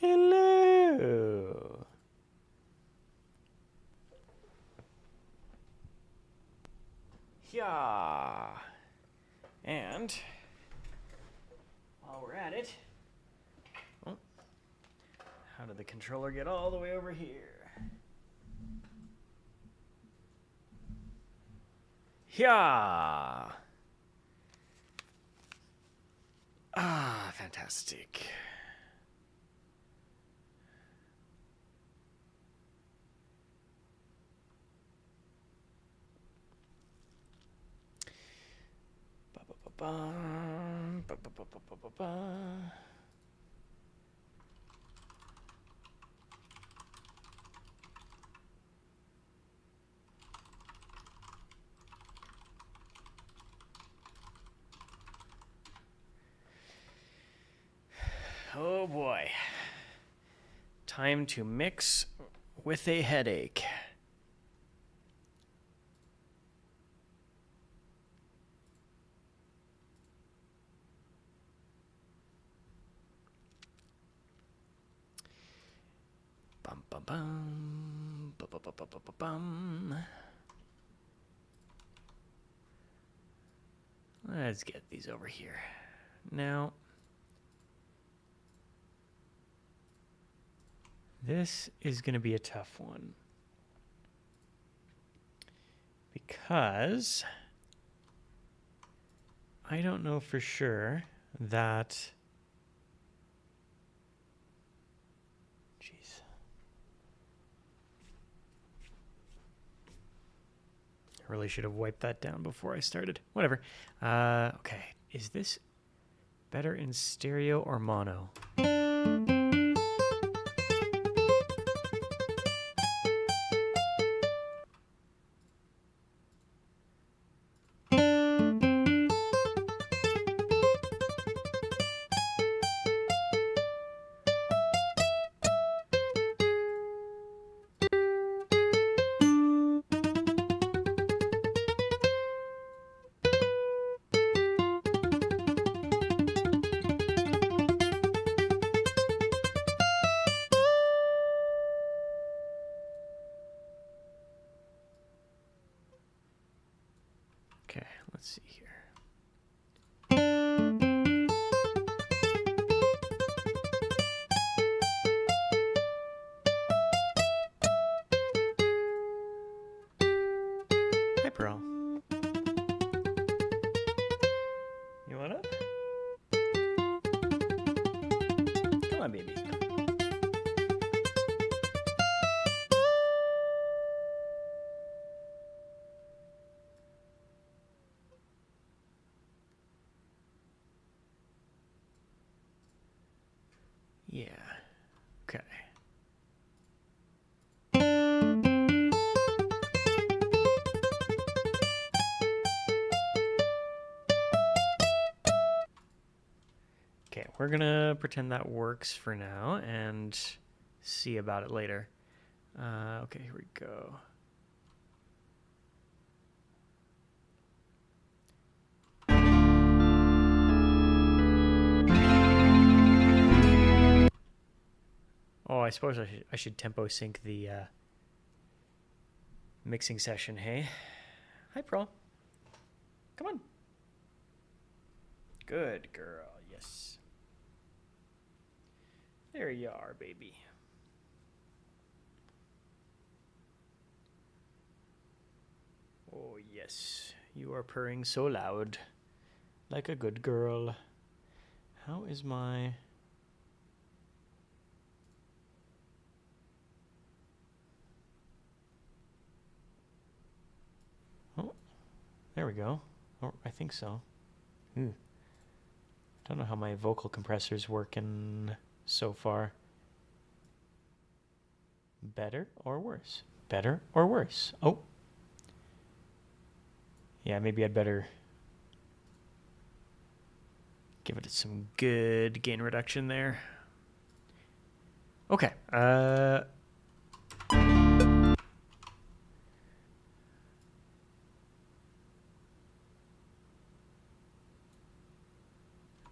Hello. Yeah. And while we're at it, oh, how did the controller get all the way over here? Yeah. Ah, fantastic. Ba-ba-ba-bum, ba-ba-ba-ba-ba-ba. Oh boy. Time to mix with a headache. Bum bum bum. Bum bum bum bum bum bum. Let's get these over here. Now, this is going to be a tough one. Because I don't know for sure that... Jeez. I really should have wiped that down before I started. Whatever. Okay. Is this better in stereo or mono? Okay, let's see here. Hi, Pearl. You want up? Come on, baby. Yeah. Okay. Okay, we're gonna pretend that works for now and see about it later. Okay, here we go. Oh, I suppose I should tempo sync the mixing session, hey? Hi, Pearl. Come on. Good girl, yes. There you are, baby. Oh, yes. You are purring so loud. Like a good girl. How is my... Oh, there we go. Oh, I think so. Ooh. Don't know how my vocal compressor's working so far. Better or worse? Better or worse? Oh. Yeah, maybe I'd better give it some good gain reduction there. Okay.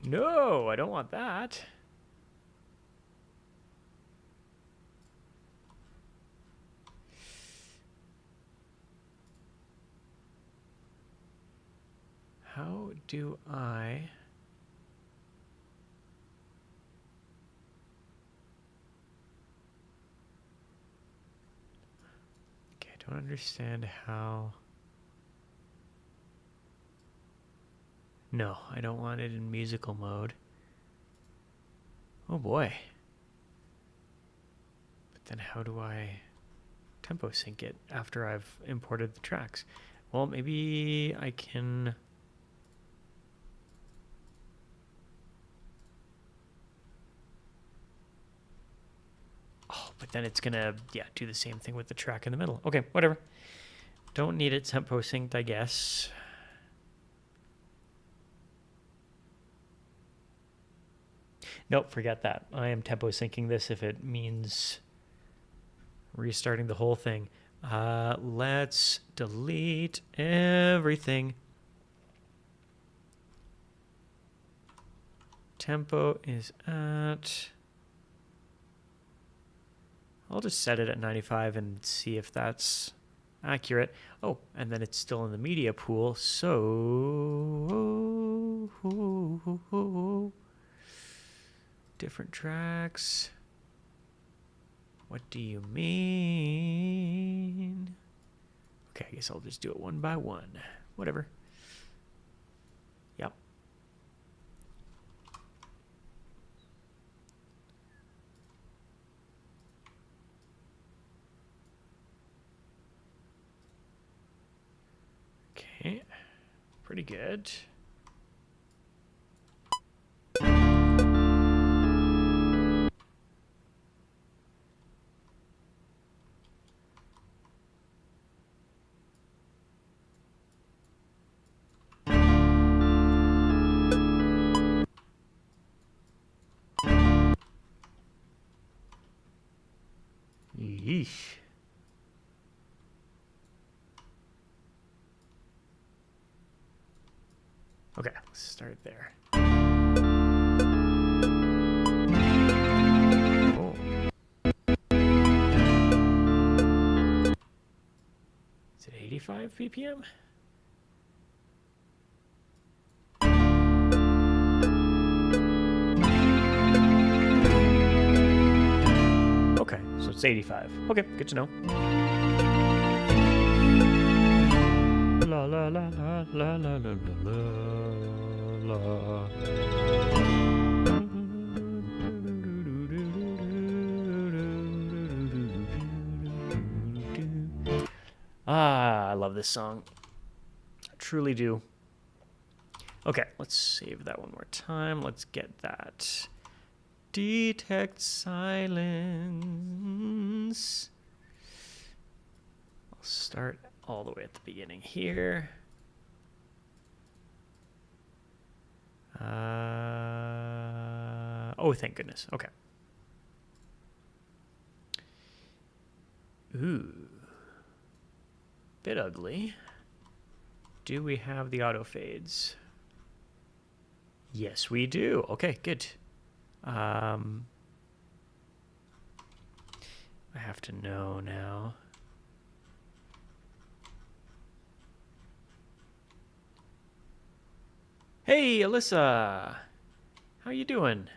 No, I don't want that. do I... Okay, I don't understand how... No, I don't want it in musical mode. Oh boy. But then how do I tempo sync it after I've imported the tracks? Well, maybe I can... Oh, but then it's gonna, yeah, do the same thing with the track in the middle. Okay, whatever. Don't need it tempo synced, I guess. Nope, forget that. I am tempo syncing this if it means restarting the whole thing. Let's delete everything. Tempo is at... I'll just set it at 95 and see if that's accurate. Oh, and then it's still in the media pool, so... Different tracks. What do you mean? Okay, I guess I'll just do it one by one. Whatever. Yep. Okay, pretty good. Yeesh. Okay, let's start there. Oh. Is it 85 BPM? Okay, so it's 85. Okay, good to know. La la la la la la la la la. Ah, I love this song. I truly do. Okay, let's save that one more time. Let's get that. Detect silence. I'll start all the way at the beginning here. Oh, thank goodness. Okay. Ooh. Bit ugly. Do we have the auto fades? Yes, we do. Okay, good. I have to know now. Hey, Alyssa. How you doing?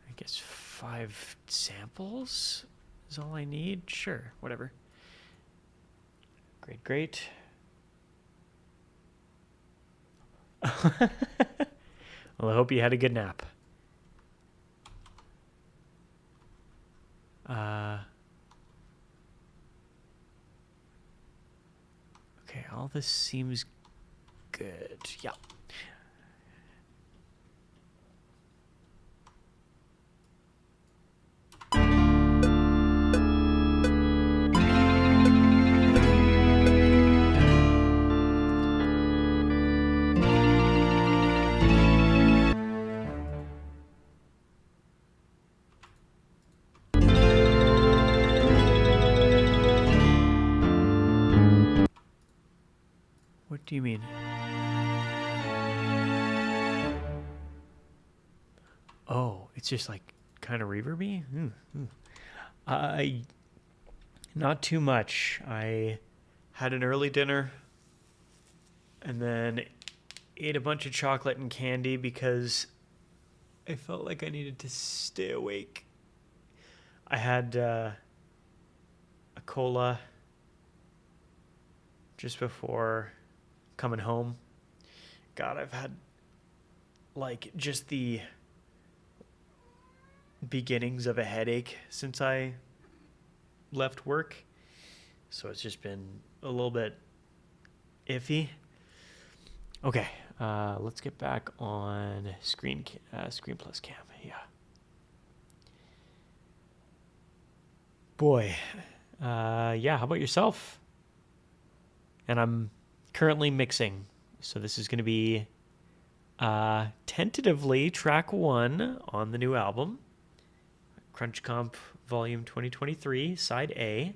I guess 5 samples is all I need. Sure, whatever. Great, great. Well, I hope you had a good nap. Okay, all this seems good. Yeah. What do you mean? Oh, it's just like kind of reverby. Not too much. I had an early dinner and then ate a bunch of chocolate and candy because I felt like I needed to stay awake. I had a cola just before coming home. God, I've had like just the beginnings of a headache since I left work. So it's just been a little bit iffy. Okay, let's get back on Screen Plus Cam. Yeah. Boy, yeah. How about yourself? And I'm currently mixing, so this is going to be tentatively track 1 on the new album, Crunch Comp Volume 2023, Side A.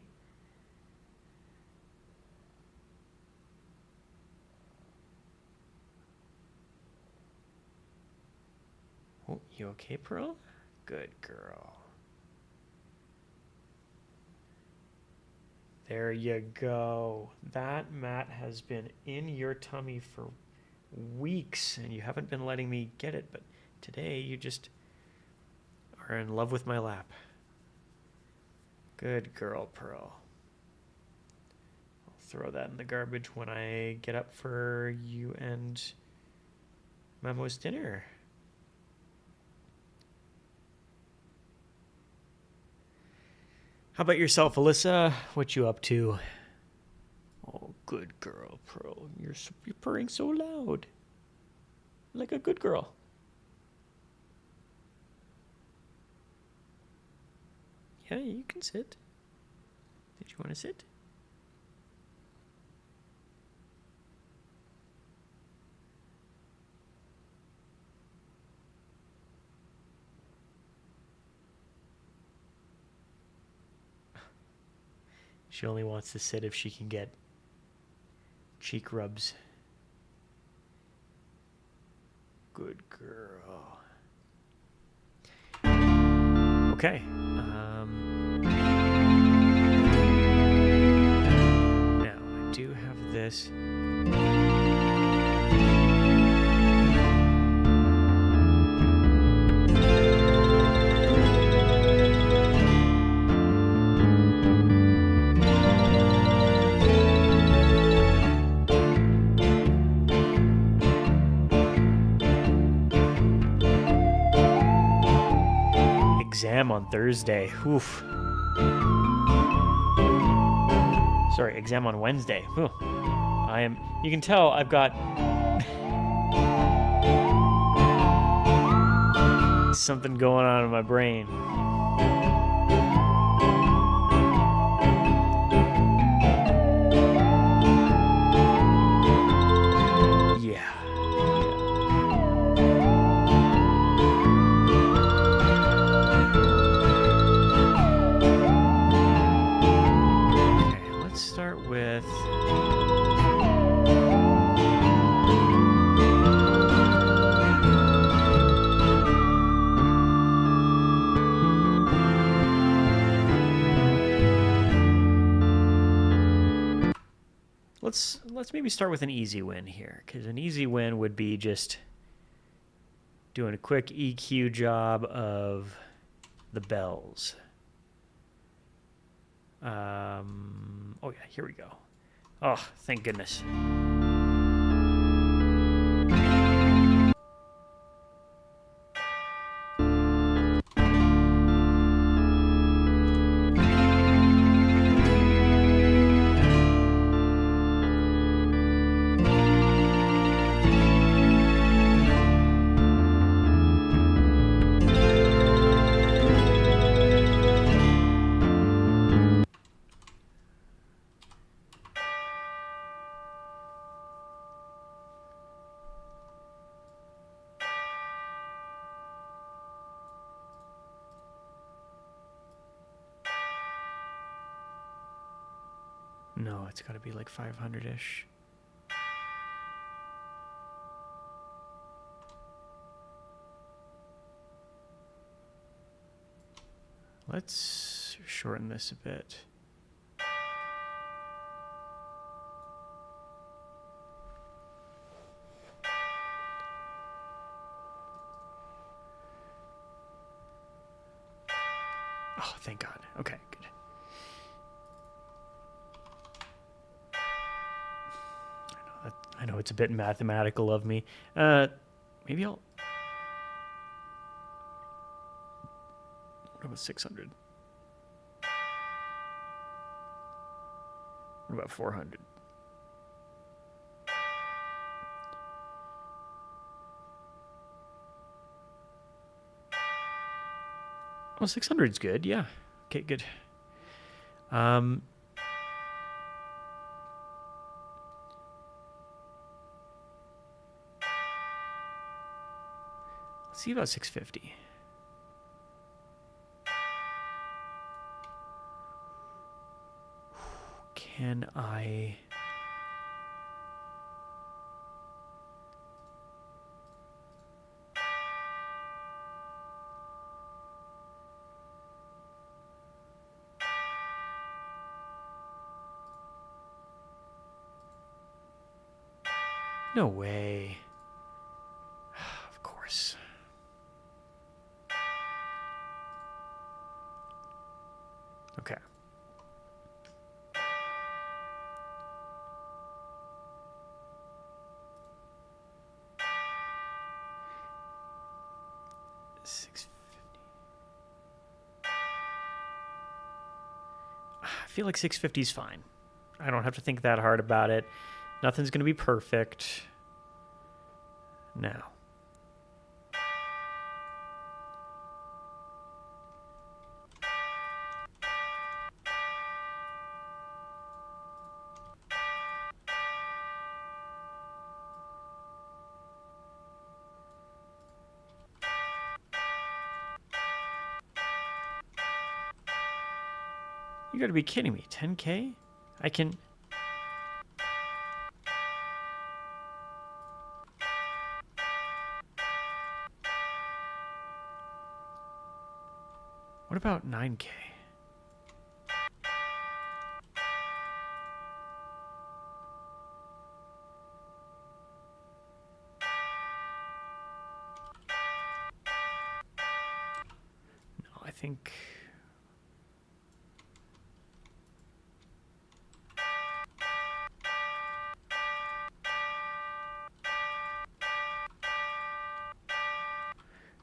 Oh, you okay, Pearl? Good girl. There you go. That mat has been in your tummy for weeks, and you haven't been letting me get it, but today you just are in love with my lap. Good girl, Pearl. I'll throw that in the garbage when I get up for you and Mamo's dinner. How about yourself, Alyssa? What you up to? Oh, good girl, Pearl. You're purring so loud. Like a good girl. Yeah, you can sit. Did you want to sit? She only wants to sit if she can get cheek rubs. Good girl. Okay. Now, I do have this. Exam on Thursday. Oof. Sorry, exam on Wednesday. Whew. You can tell I've got something going on in my brain. Let's maybe start with an easy win here, because an easy win would be just doing a quick EQ job of the bells. Oh yeah, here we go. Oh, thank goodness. No, it's got to be like 500-ish. Let's shorten this a bit. Oh, thank God. Okay, good. I know it's a bit mathematical of me. Maybe I'll... What about 600? What about 400? Well, 600 is good, yeah. Okay, good. Let's see about 650. Can I... No way. Of course. Okay. I feel like 650 is fine. I don't have to think that hard about it. Nothing's going to be perfect. Now. You gotta be kidding me. 10K? I can... What about 9K? No, I think...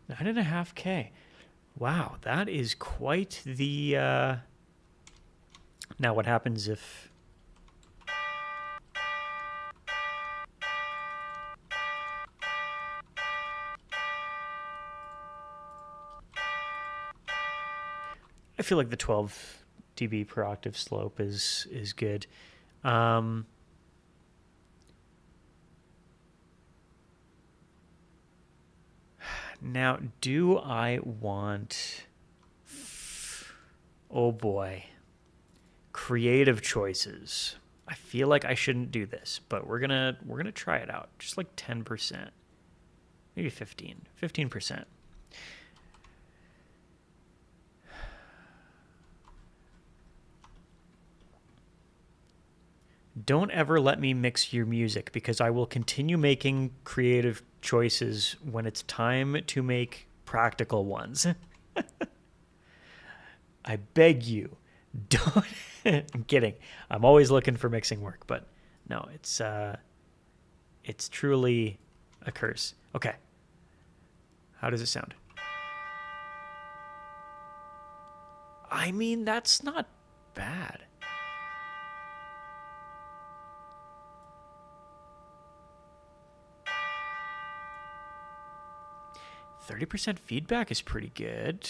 $9.5K. Wow, that is quite the... Now what happens if... I feel like the 12 dB per octave slope is good. Now, do I want... Oh boy. Creative choices. I feel like I shouldn't do this, but we're gonna try it out. Just like 10%. Maybe 15%. Don't ever let me mix your music because I will continue making creative choices when it's time to make practical ones. I beg you, don't. I'm kidding. I'm always looking for mixing work, but no, it's truly a curse. Okay. How does it sound? I mean, that's not bad. %30 feedback is pretty good.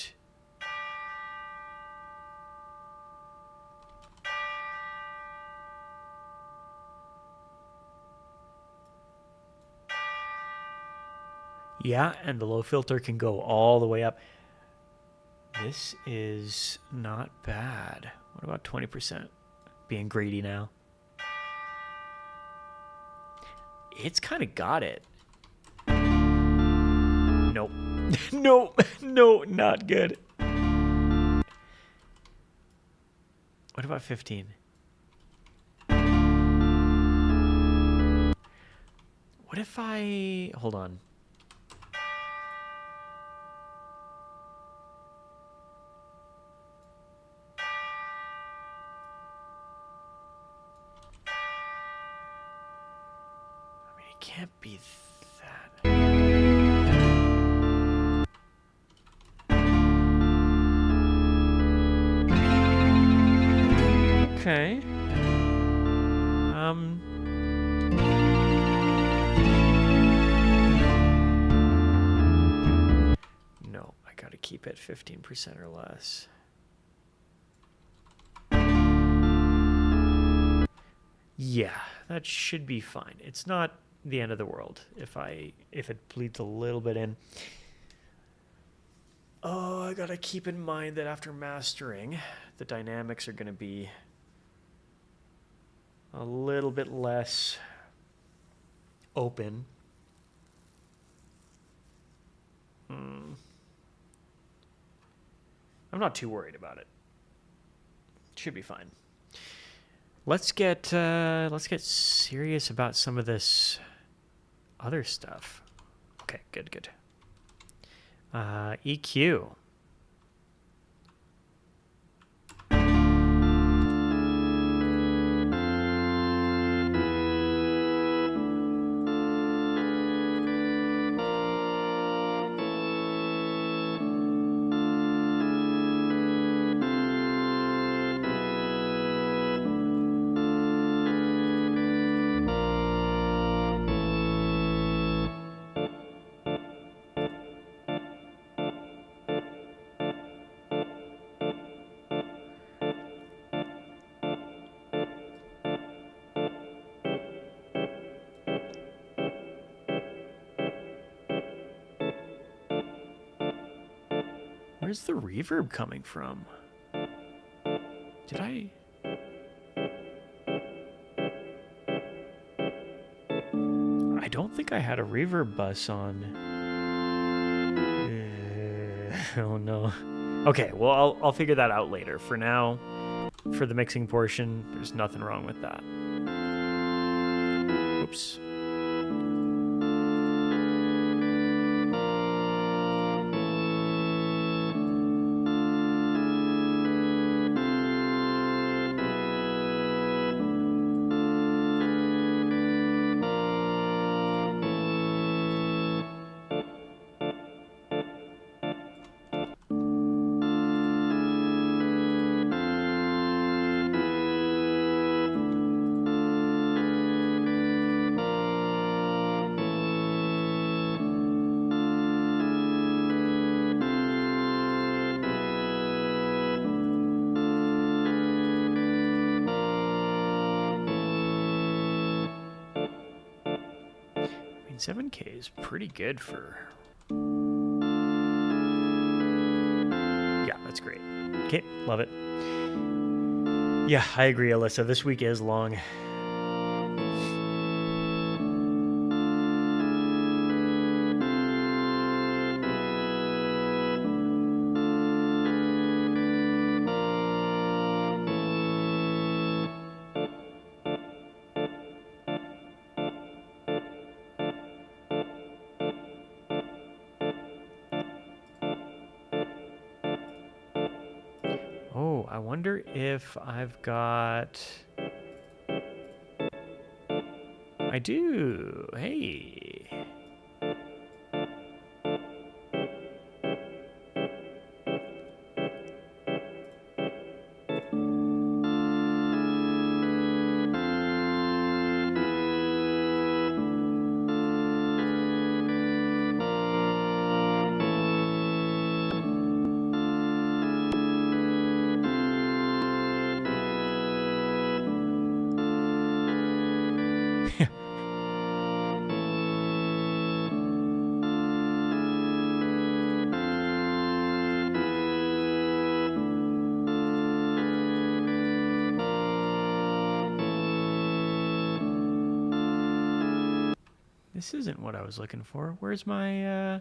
Yeah, and the low filter can go all the way up. This is not bad. What about 20%? Being greedy now. It's kind of got it. Nope. No, not good. What about 15? What if I... Hold on. I mean, it can't be that. Okay. No, I gotta keep it 15% or less. Yeah, that should be fine. It's not the end of the world if it bleeds a little bit in. Oh, I gotta keep in mind that after mastering, the dynamics are gonna be a little bit less open. I'm not too worried about it. Should be fine. Let's get serious about some of this other stuff. Okay, good. EQ. Where's the reverb coming from? Did I... I don't think I had a reverb bus on. Oh no. Okay, well I'll figure that out later. For now, for the mixing portion, there's nothing wrong with that. Oops. I mean, 7K is pretty good for... Yeah, that's great. Okay, love it. Yeah, I agree, Alyssa. This week is long. Oh, I wonder if I've got... I do. Hey. This isn't what I was looking for. Where's my,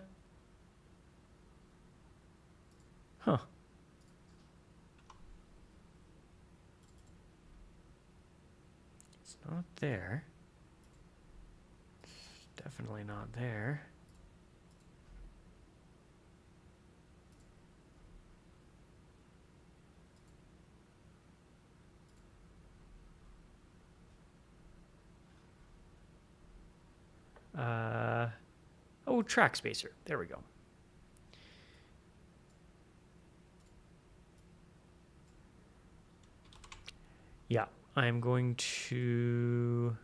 Huh. It's not there. It's definitely not there. Oh, track spacer. There we go. Yeah, I'm going to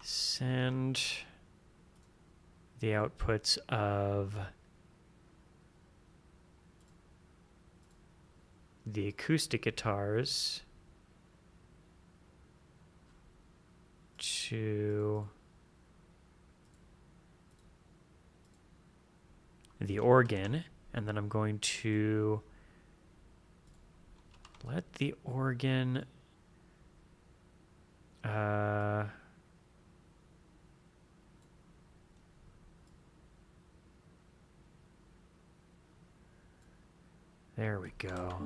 send the outputs of the acoustic guitars to the organ, and then I'm going to let the organ there we go.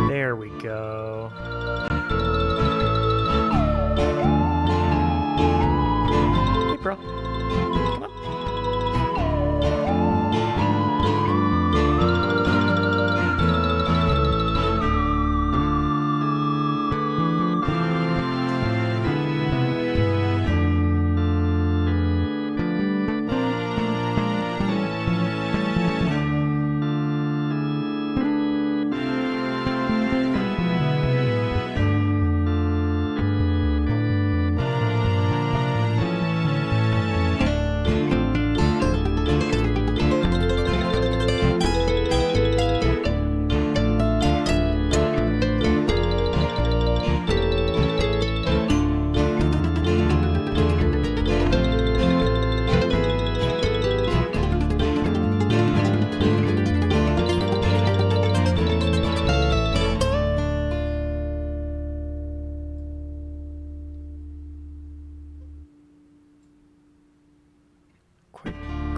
There we go. Hey, bro. Come on.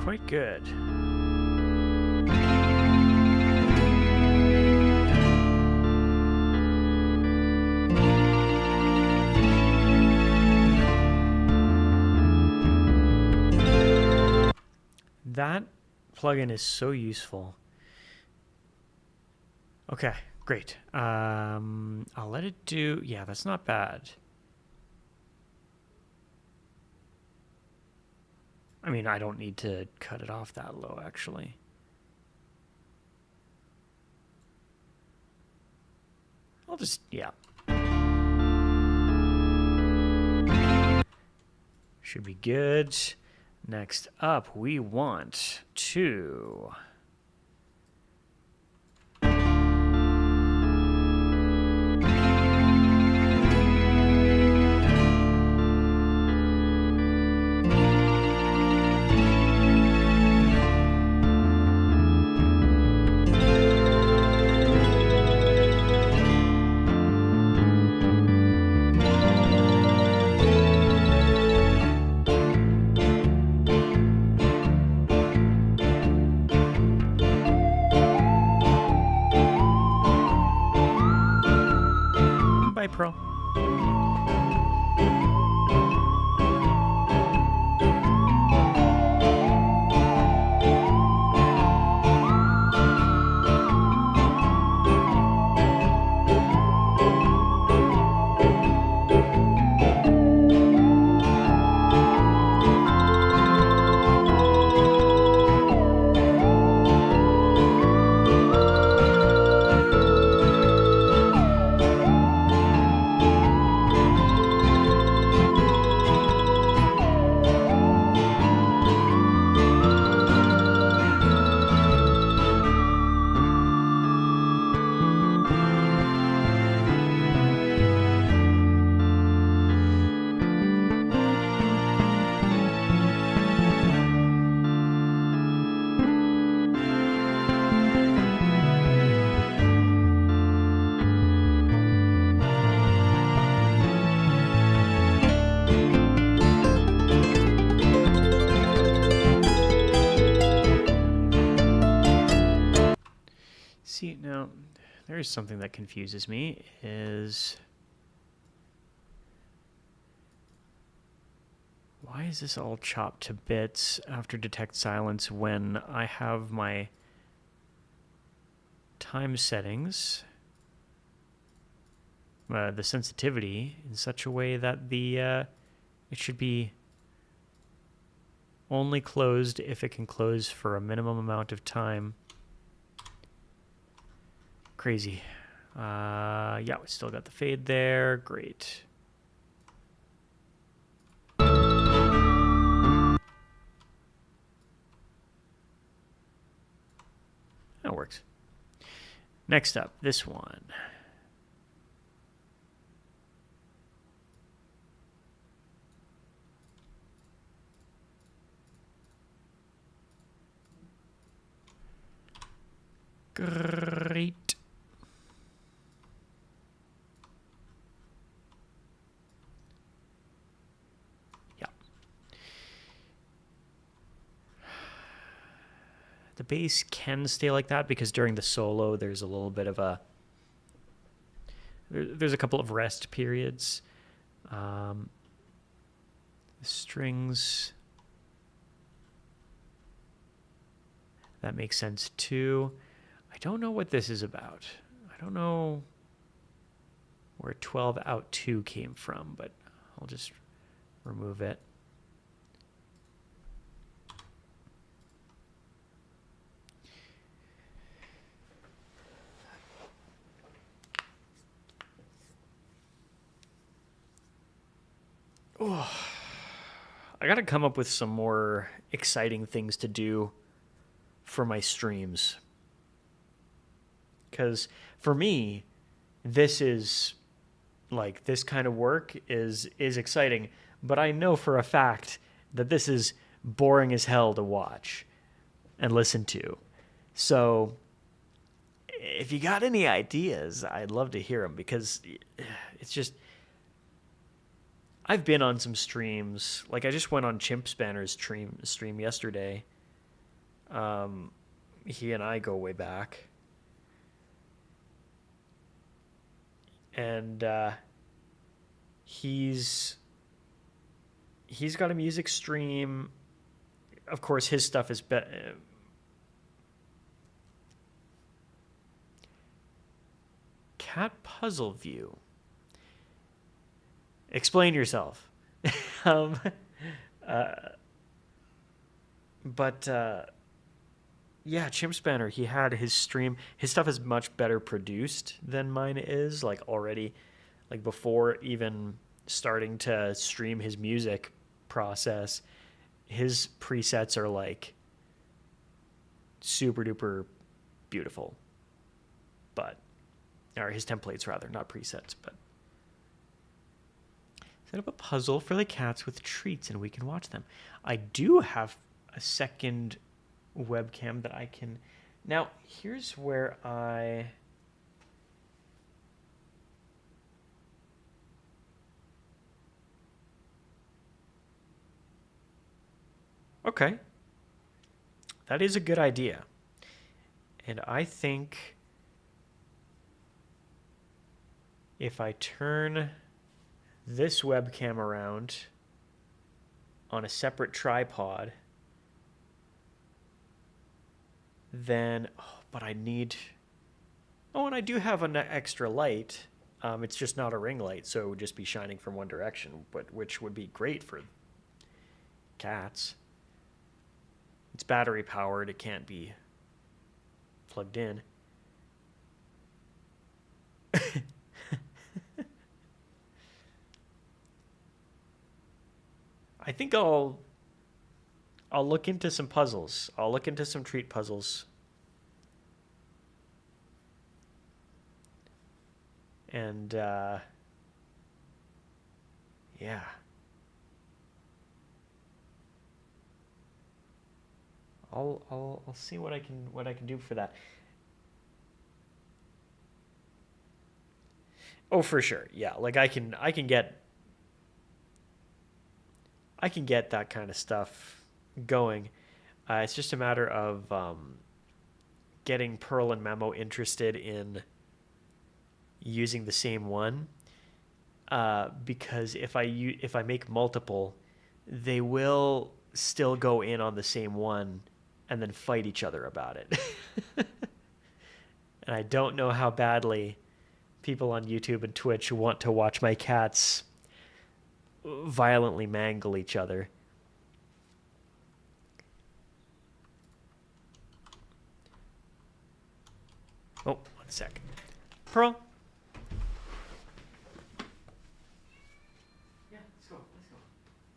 Quite good. That plugin is so useful. Okay, great. I'll let it do. Yeah, that's not bad. I mean, I don't need to cut it off that low, actually. I'll just, yeah. Should be good. Next up, we want to... Bye, Pro. Now, there is something that confuses me, is why is this all chopped to bits after detect silence when I have my time settings, the sensitivity, in such a way that it should be only closed if it can close for a minimum amount of time. Crazy. Yeah, we still got the fade there. Great. That works. Next up, this one. Great. Yeah. The bass can stay like that because during the solo there's a little bit of there's a couple of rest periods. The strings, that makes sense too. I don't know what this is about. I don't know where 12 out 2 came from, but I'll just remove it. Oh, I gotta come up with some more exciting things to do for my streams. Because for me, this is like this kind of work is exciting, but I know for a fact that this is boring as hell to watch and listen to. So if you got any ideas, I'd love to hear them, because it's just, I've been on some streams. Like I just went on Chimp Spanner's stream yesterday. He and I go way back. And he's got a music stream. Of course, his stuff is Cat Puzzle View. Explain yourself. Yeah, Chimp Spanner, he had his stream. His stuff is much better produced than mine is, like already, like before even starting to stream his music process. His presets are like super duper beautiful. Or his templates rather, not presets, but. Set up a puzzle for the cats with treats and we can watch them. I do have a second webcam that I can. Now, here's where Okay. That is a good idea. And I think if I turn this webcam around on a separate tripod, then, but I need, and I do have an extra light. It's just not a ring light, so it would just be shining from one direction, which would be great for cats. It's battery powered. It can't be plugged in. I think I'll look into some puzzles. I'll look into some treat puzzles. And yeah. I'll see what I can do for that. Oh, for sure. Yeah, like I can get that kind of stuff going. It's just a matter of getting Pearl and Memo interested in using the same one, because if I make multiple, they will still go in on the same one and then fight each other about it. And I don't know how badly people on YouTube and Twitch want to watch my cats violently mangle each other. Oh, 1 sec. Pearl? Yeah, let's go.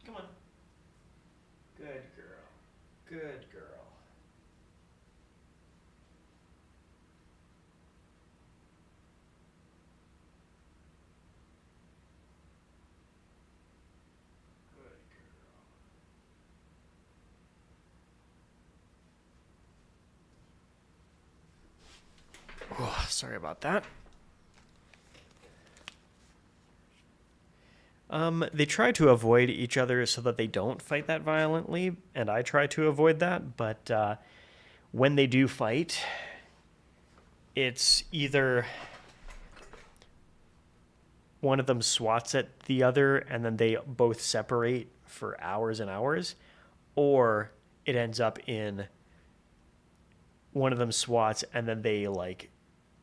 Come on. Good girl. Good girl. Oh, sorry about that. They try to avoid each other so that they don't fight that violently, and I try to avoid that, but when they do fight, it's either one of them swats at the other and then they both separate for hours and hours, or it ends up in one of them swats and then they like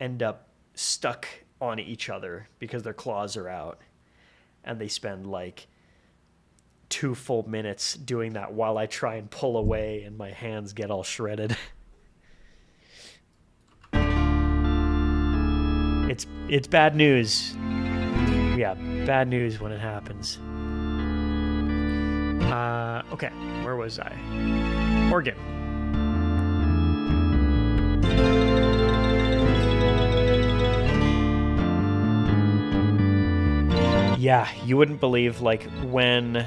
end up stuck on each other because their claws are out, and they spend like 2 full minutes doing that while I try and pull away and my hands get all shredded. It's bad news. Yeah, bad news when it happens. Okay, where was I? Oregon. Yeah, you wouldn't believe, like, when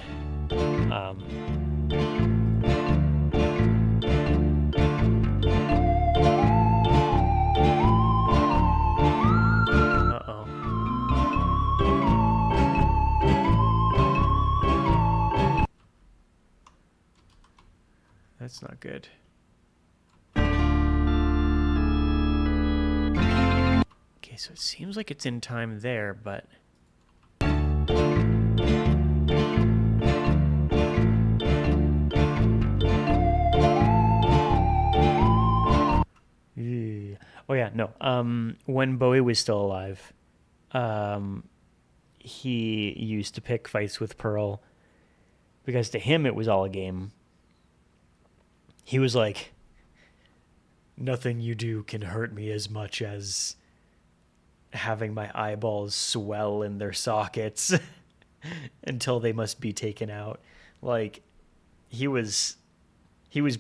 that's not good. Okay, so it seems like it's in time there, but oh yeah, no. When Bowie was still alive, he used to pick fights with Pearl because to him it was all a game. He was like, nothing you do can hurt me as much as having my eyeballs swell in their sockets until they must be taken out. Like, he was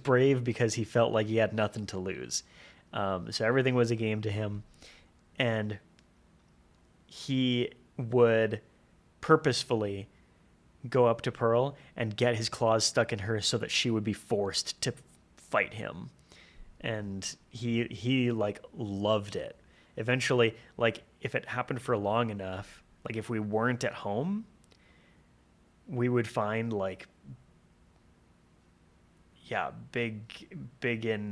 brave because he felt like he had nothing to lose. So everything was a game to him, and he would purposefully go up to Pearl and get his claws stuck in her so that she would be forced to fight him. And he like loved it. Eventually, like, if it happened for long enough, like if we weren't at home, we would find like, yeah, big in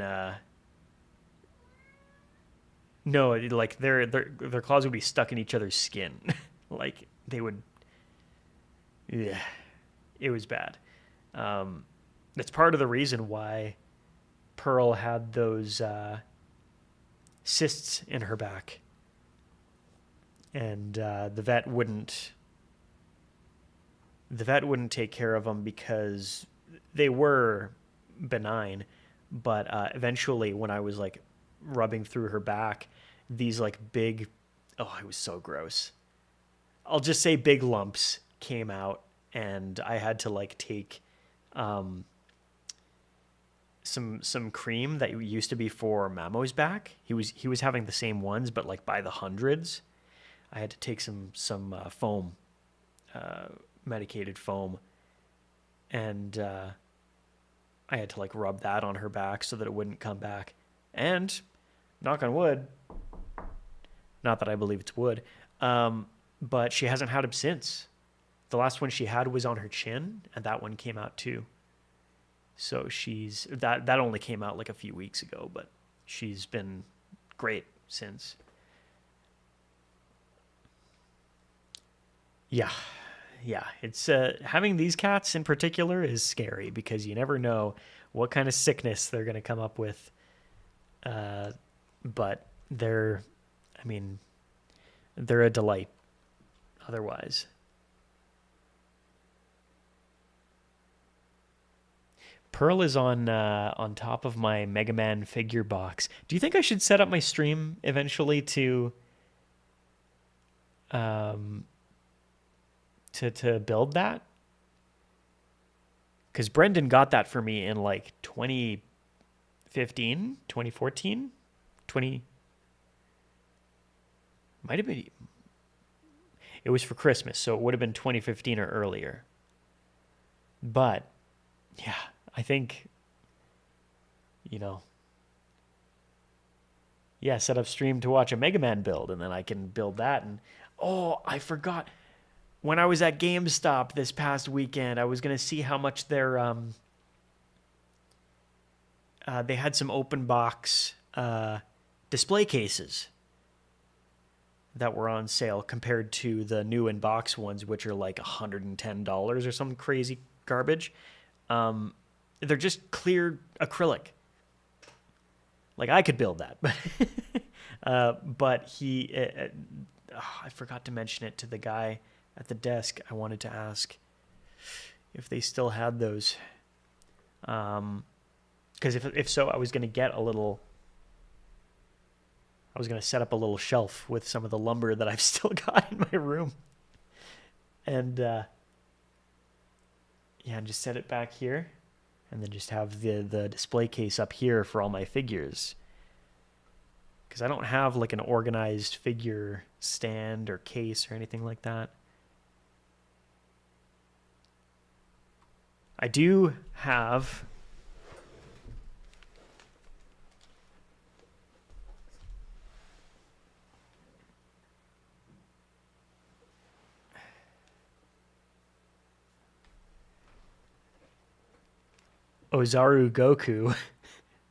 no, like their claws would be stuck in each other's skin. Like they would, yeah, it was bad. That's part of the reason why Pearl had those cysts in her back, and the vet wouldn't take care of them because they were benign, but eventually when I was like rubbing through her back, these like big, oh, it was so gross. I'll just say big lumps came out, and I had to like take some cream that used to be for Mamo's back. He was having the same ones, but like by the hundreds. I had to take some foam, medicated foam, and I had to like rub that on her back so that it wouldn't come back. And knock on wood, not that I believe it's wood, but she hasn't had them since. The last one she had was on her chin, and that one came out too. So that only came out like a few weeks ago, but she's been great since. Yeah. Yeah, it's having these cats in particular is scary because you never know what kind of sickness they're going to come up with. But they're, I mean, they're a delight otherwise. Pearl is on top of my Mega Man figure box. Do you think I should set up my stream eventually to um, to build that? Because Brendan got that for me in like 2015, 2014, 20 might have been. It was for Christmas, so it would have been 2015 or earlier. But yeah, I think, you know, yeah, set up stream to watch a Mega Man build, and then I can build that. And oh, I forgot. When I was at GameStop this past weekend, I was gonna see how much they had some open box display cases that were on sale compared to the new in box ones, which are like $110 or some crazy garbage. They're just clear acrylic. Like I could build that, but I forgot to mention it to the guy at the desk. I wanted to ask if they still had those. Because if so, I was going to get a little. I was going to set up a little shelf with some of the lumber that I've still got in my room, and and just set it back here, and then just have the display case up here for all my figures. Because I don't have like an organized figure stand or case or anything like that. I do have Ozaru Goku.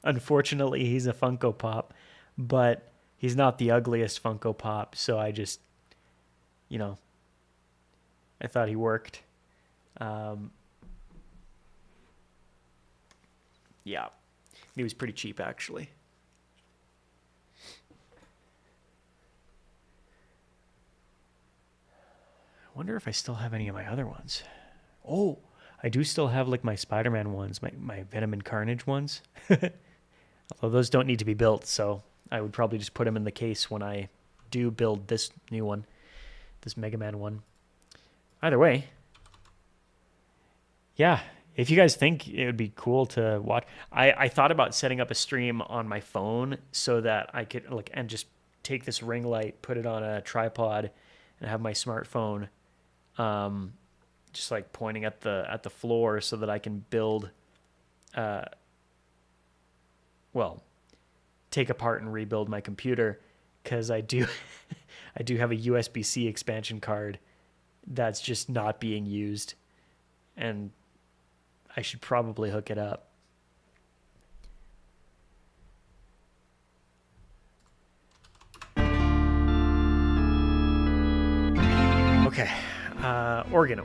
Unfortunately, he's a Funko Pop, but he's not the ugliest Funko Pop, so I just, I thought he worked. Yeah, he was pretty cheap, actually. I wonder if I still have any of my other ones. Oh, I do still have like my Spider-Man ones, my Venom and Carnage ones. Although those don't need to be built, so I would probably just put them in the case when I do build this new one, this Mega Man one. Either way, yeah, if you guys think it would be cool to watch, I thought about setting up a stream on my phone so that I could and just take this ring light, put it on a tripod, and have my smartphone just like pointing at the floor so that I can build take apart and rebuild my computer, because I do I do have a USB-C expansion card that's just not being used, and I should probably hook it up. Okay. Organ.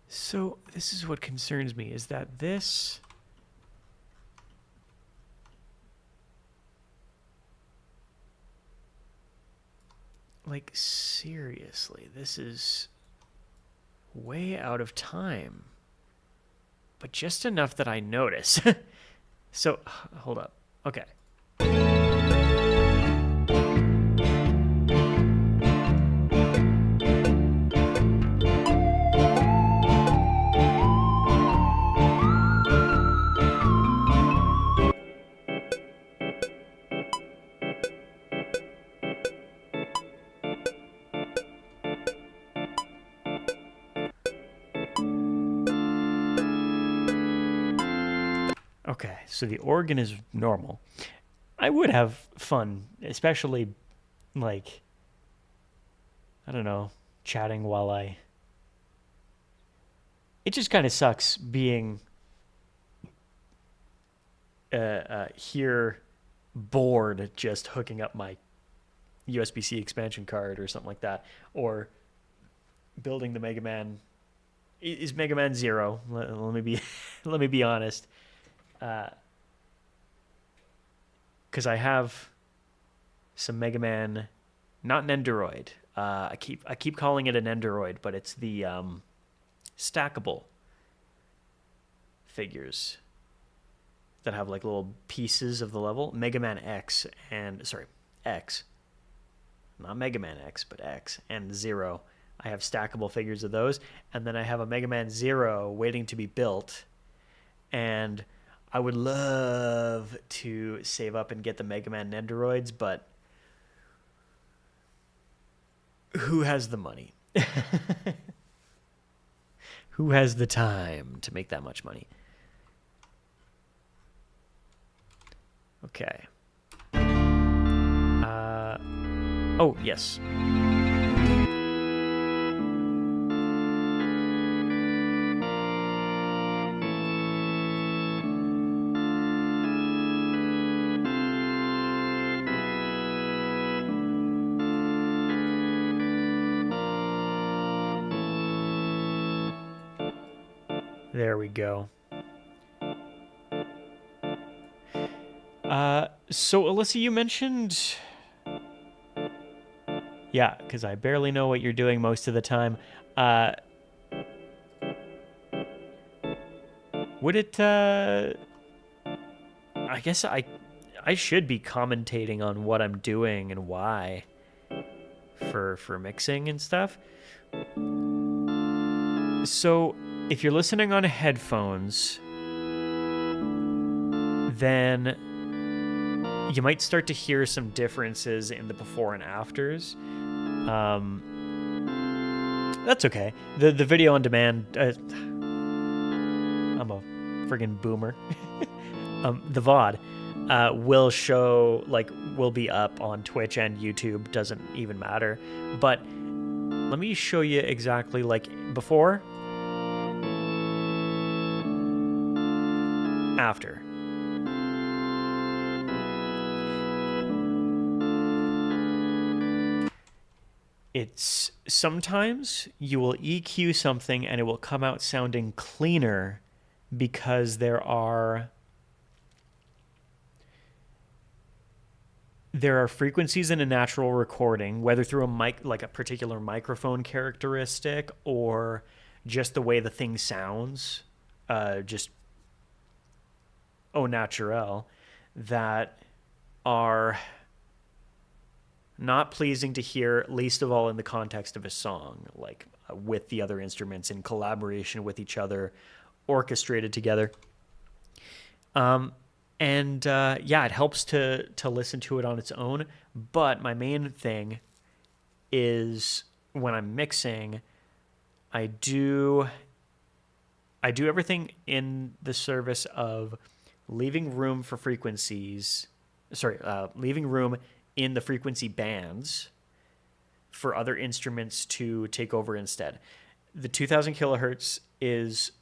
So this is what concerns me, is that this Like, seriously, this is way out of time. But just enough that I notice. So, hold up. Okay. Okay, so the organ is normal. I would have fun, especially like, I don't know, chatting while I. It just kind of sucks being here bored just hooking up my USB-C expansion card or something like that, or building the Mega Man. Is Mega Man Zero? Let me be, let me be honest, because I have some Mega Man, not an Endoroid. I keep calling it an Endoroid, but it's the stackable figures that have like little pieces of the level. Mega Man X and sorry, X, not Mega Man X, but X and Zero. I have stackable figures of those, and then I have a Mega Man Zero waiting to be built, and I would love to save up and get the Mega Man Nendoroids, but who has the money? Who has the time to make that much money? Okay. Oh, yes. There we go. So Alyssa, you mentioned, yeah, because I barely know what you're doing most of the time. Would it? I guess I should be commentating on what I'm doing and why for mixing and stuff. So if you're listening on headphones, then you might start to hear some differences in the before and afters. That's okay. The video on demand. I'm a friggin' boomer. The VOD will show, like, will be up on Twitch and YouTube. Doesn't even matter. But let me show you exactly, like, before, after. It's sometimes you will EQ something and it will come out sounding cleaner because there are frequencies in a natural recording, whether through a mic, like a particular microphone characteristic, or just the way the thing sounds, just au naturel, that are not pleasing to hear, least of all in the context of a song, like with the other instruments in collaboration with each other, orchestrated together. Yeah, it helps to listen to it on its own. But my main thing is when I'm mixing, I do everything in the service of leaving room for frequencies. Leaving room in the frequency bands for other instruments to take over instead. The 2000 kilohertz is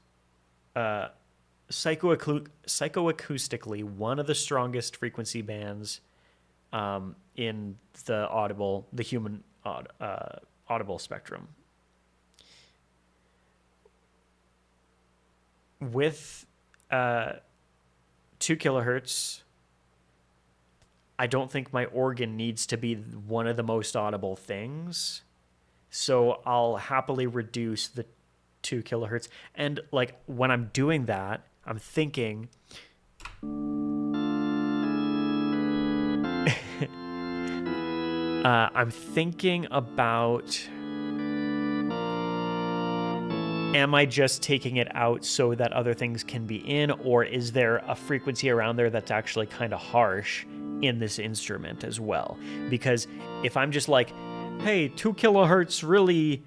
psychoacoustically one of the strongest frequency bands in the human audible spectrum. With 2 kilohertz, I don't think my organ needs to be one of the most audible things. So I'll happily reduce the 2 kilohertz. And like when I'm doing that, I'm thinking about, am I just taking it out so that other things can be in, or is there a frequency around there that's actually kind of harsh in this instrument as well? Because if I'm just like, hey, 2 kilohertz really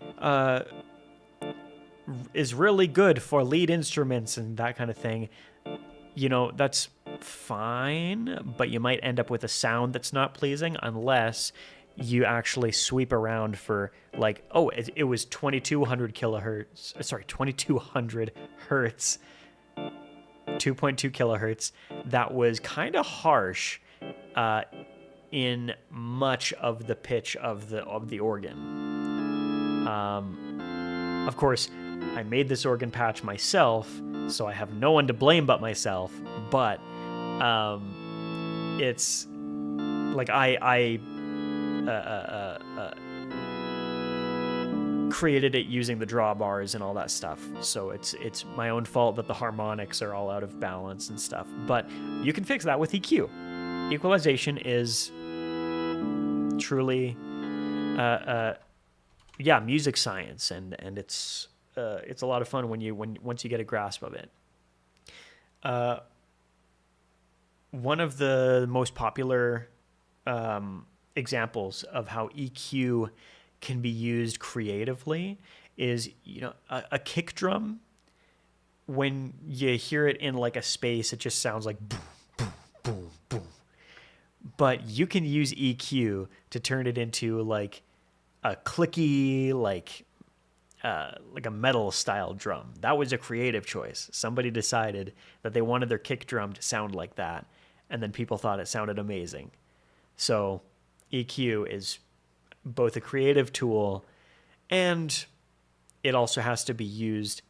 is really good for lead instruments and that kind of thing, that's fine, but you might end up with a sound that's not pleasing unless you actually sweep around for like, oh, it was 2200 kilohertz, sorry, 2200 hertz, 2.2 kilohertz. That was kind of harsh in much of the pitch of the organ. Of course, I made this organ patch myself, so I have no one to blame but myself, but it's like I created it using the drawbars and all that stuff, so it's my own fault that the harmonics are all out of balance and stuff. But you can fix that with EQ. Equalization is truly music science, and it's a lot of fun once you get a grasp of it. One of the most popular examples of how EQ can be used creatively is, a kick drum. When you hear it in like a space, it just sounds like boom, boom, boom, boom. But you can use EQ to turn it into like a clicky, like a metal style drum. That was a creative choice. Somebody decided that they wanted their kick drum to sound like that, and then people thought it sounded amazing. So EQ is both a creative tool, and it also has to be used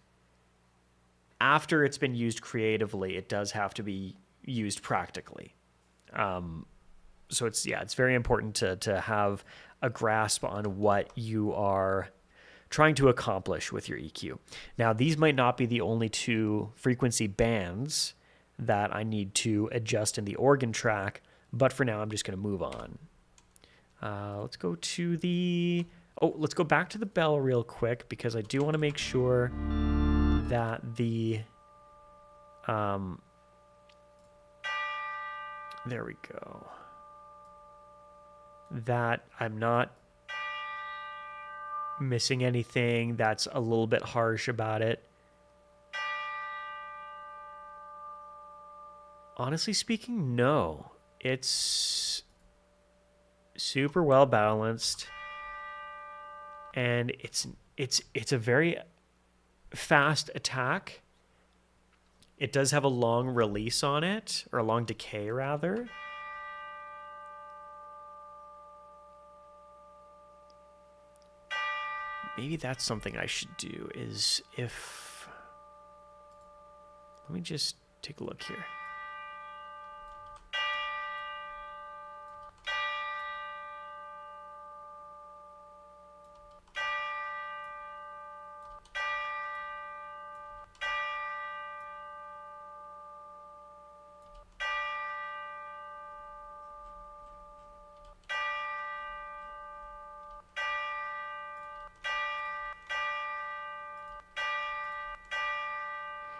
after it's been used creatively. It does have to be used practically. So it's very important to have a grasp on what you are trying to accomplish with your EQ. Now, these might not be the only 2 frequency bands that I need to adjust in the organ track, but for now, I'm just going to move on. Let's go back to the bell real quick, because I do want to make sure that there we go. That I'm not missing anything that's a little bit harsh about it. Honestly speaking, no. It's super well balanced, and it's a very fast attack. It does have a long release on it, or a long decay rather. Maybe that's something I should do, is let me just take a look here.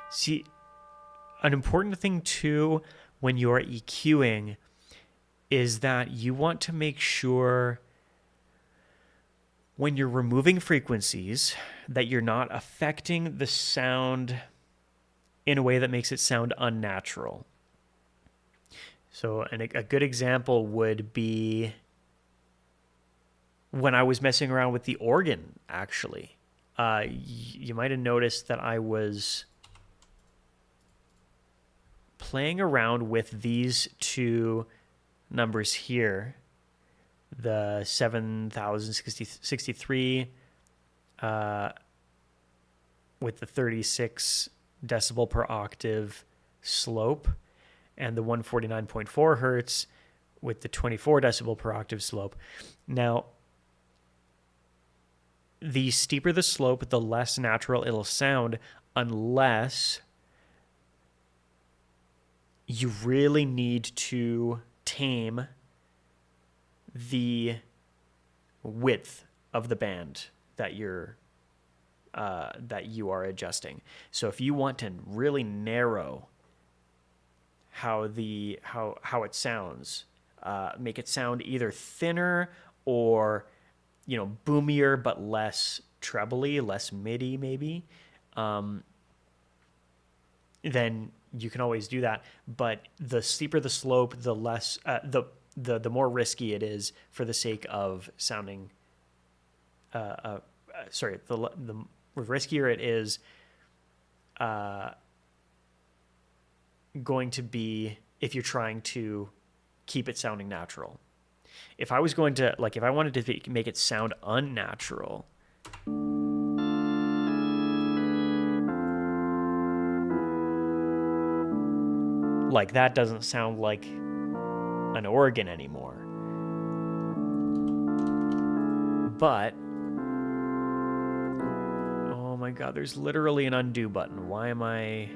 See, an important thing too when you're EQing is that you want to make sure when you're removing frequencies that you're not affecting the sound in a way that makes it sound unnatural. So a good example would be when I was messing around with the organ, actually. You might have noticed that I was playing around with these 2 numbers here, the 7063 with the 36 decibel per octave slope, and the 149.4 hertz with the 24 decibel per octave slope. Now, the steeper the slope, the less natural it'll sound, unless you really need to tame the width of the band that you are adjusting. So if you want to really narrow how it sounds, make it sound either thinner or boomier but less trebly, less midi maybe, then you can always do that. But the steeper the slope, the less the more risky it is for the sake of sounding. The riskier it is going to be if you're trying to keep it sounding natural. If I wanted to make it sound unnatural, like that doesn't sound like an organ anymore. But oh my God, there's literally an undo button. Why am I?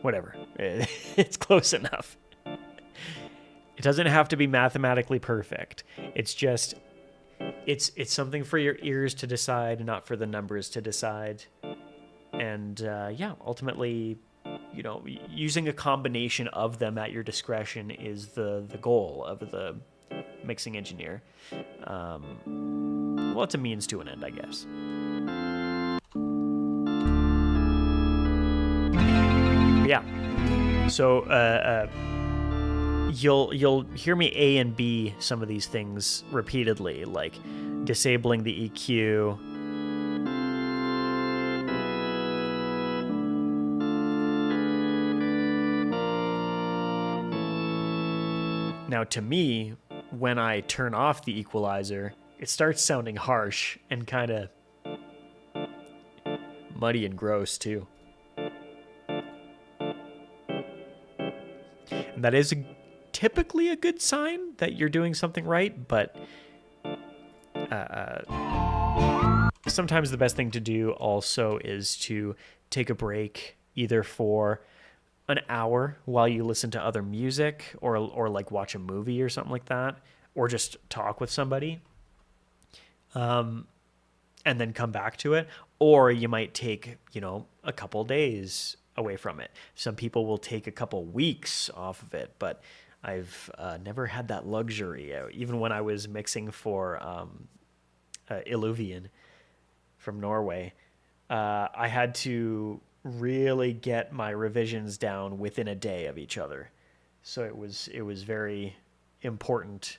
Whatever. It's close enough. It doesn't have to be mathematically perfect. It's just, it's something for your ears to decide, not for the numbers to decide. And ultimately, using a combination of them at your discretion is the goal of the mixing engineer. Well, it's a means to an end, I guess. Yeah. So you'll hear me A and B some of these things repeatedly, like disabling the EQ. Now, to me, when I turn off the equalizer, it starts sounding harsh and kind of muddy and gross too. And that is typically a good sign that you're doing something right, but sometimes the best thing to do also is to take a break, either for an hour while you listen to other music or like watch a movie or something like that, or just talk with somebody, and then come back to it. Or you might take, a couple days away from it. Some people will take a couple weeks off of it, but I've never had that luxury. Even when I was mixing for Illuvian from Norway, I had to really get my revisions down within a day of each other. So it was very important.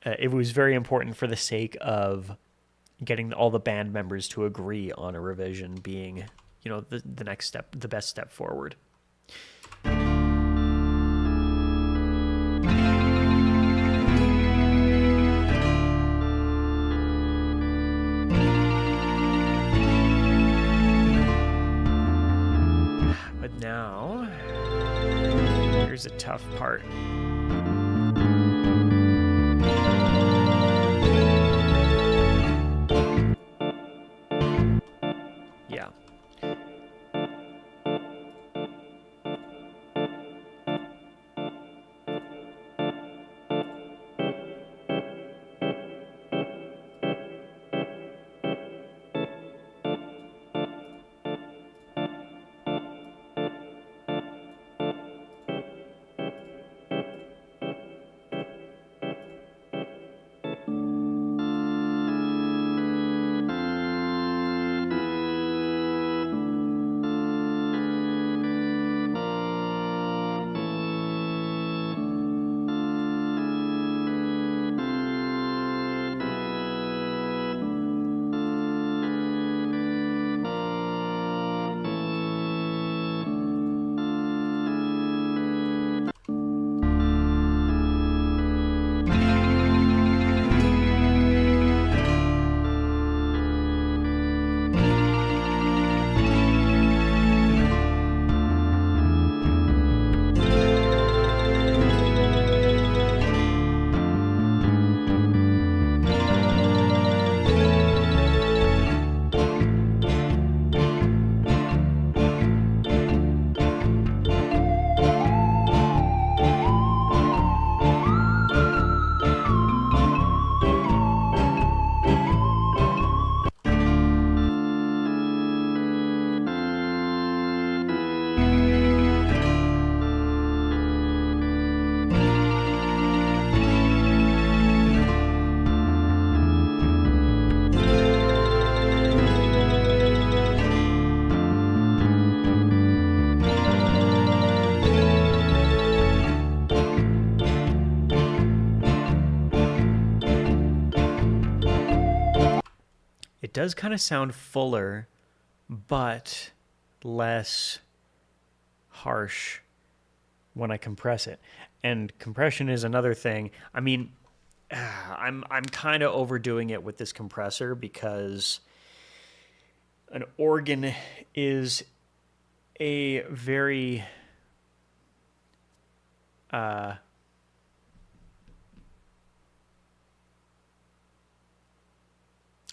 It was very important for the sake of getting all the band members to agree on a revision being, the next step, the best step forward. But now, here's a tough part. Yeah. it does kind of sound fuller, but less harsh when I compress it. And compression is another thing. I mean, I'm kind of overdoing it with this compressor because an organ is a very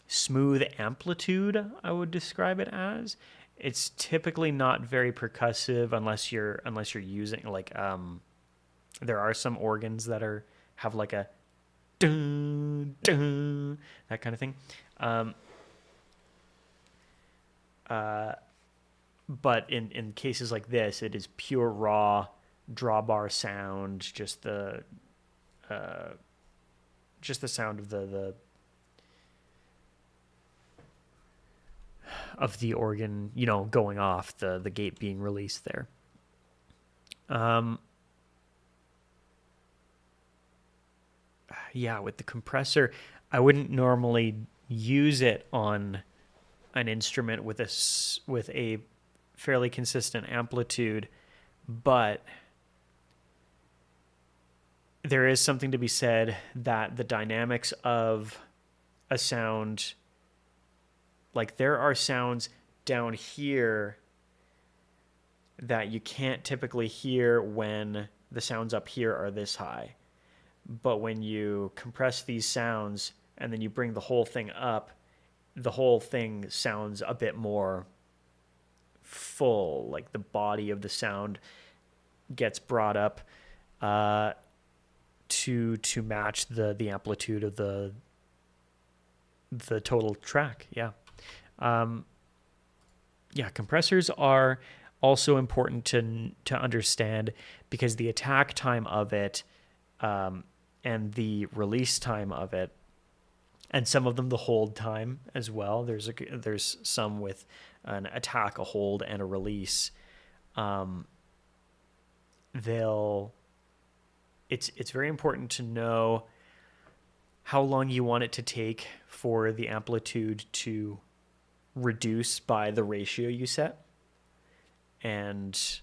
smooth amplitude, I would describe it as. It's typically not very percussive unless you're using like there are some organs that have like a dun, dun, that kind of thing. But in cases like this, it is pure raw drawbar sound, just the sound of the organ, going off, the gate being released there. Yeah, with the compressor, I wouldn't normally use it on an instrument with a fairly consistent amplitude, but there is something to be said that the dynamics of a sound, like there are sounds down here that you can't typically hear when the sounds up here are this high. But when you compress these sounds and then you bring the whole thing up, the whole thing sounds a bit more full, like the body of the sound gets brought up to match the amplitude of the total track. Yeah. Compressors are also important to understand because the attack time of it and the release time of it, and some of them the hold time as well. There's some with an attack, a hold, and a release. It's very important to know how long you want it to take for the amplitude to reduce by the ratio you set, and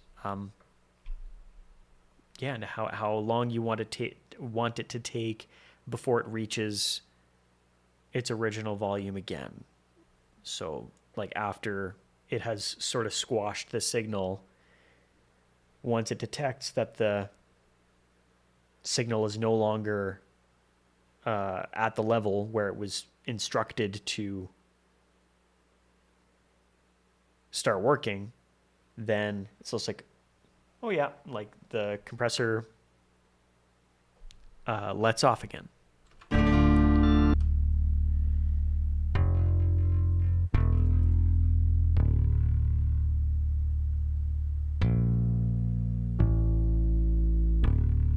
and how long you want it to take before it reaches its original volume again. So like after it has sort of squashed the signal, once it detects that the signal is no longer at the level where it was instructed to start working, then it's just like, oh yeah, like the compressor lets off again.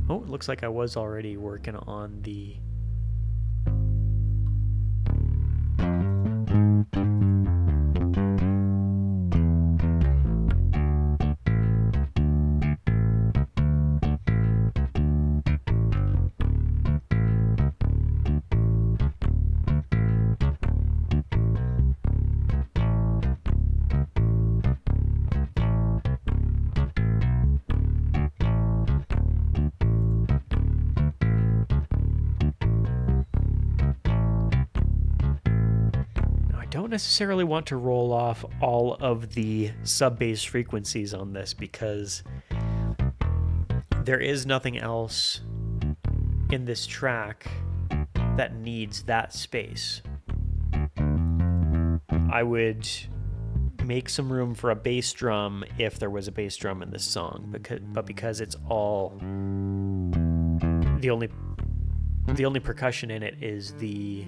Oh, it looks like I was already working on the necessarily want to roll off all of the sub-bass frequencies on this because there is nothing else in this track that needs that space. I would make some room for a bass drum if there was a bass drum in this song, because it's all the only percussion in it is the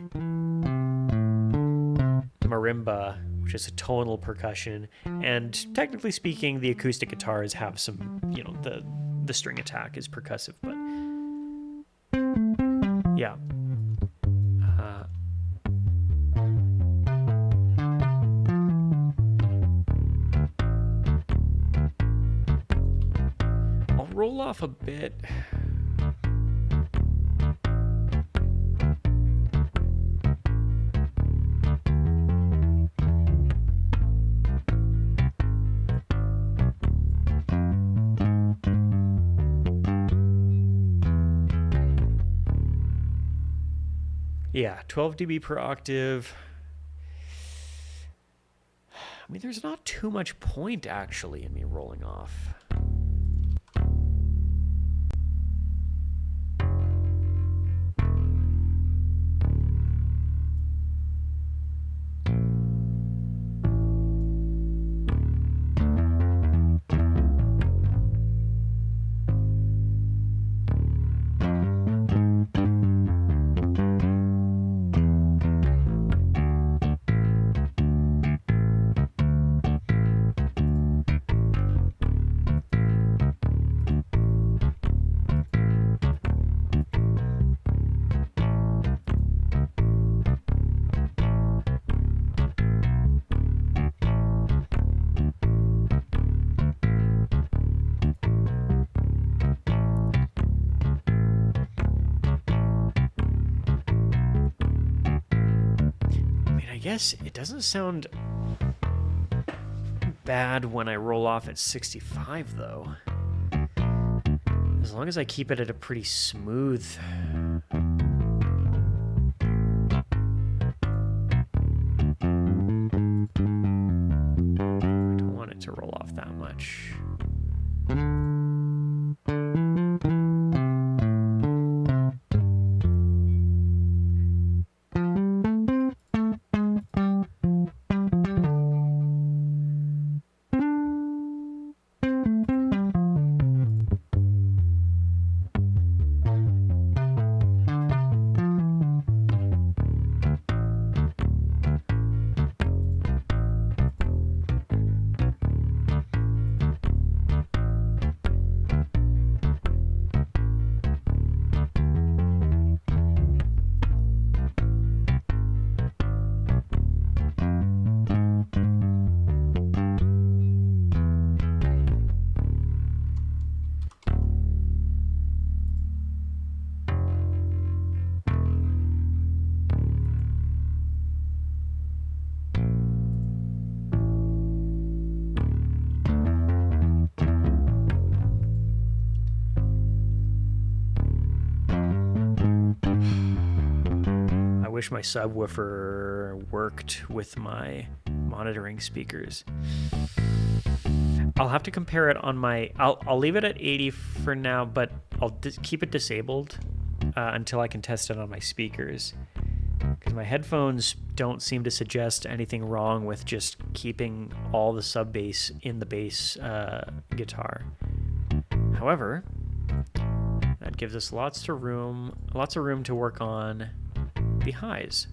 marimba, which is a tonal percussion, and technically speaking the acoustic guitars have some, the string attack is percussive, but yeah. I'll roll off a bit. Yeah, 12 dB per octave. I mean, there's not too much point actually in me rolling off. I guess it doesn't sound bad when I roll off at 65, though. As long as I keep it at a pretty smooth... I don't want it to roll off that much. Wish my subwoofer worked with my monitoring speakers. I'll have to compare it on my... I'll leave it at 80 for now, but I'll keep it disabled until I can test it on my speakers. Because my headphones don't seem to suggest anything wrong with just keeping all the sub bass in the bass guitar. However, that gives us lots of room to work on the highs.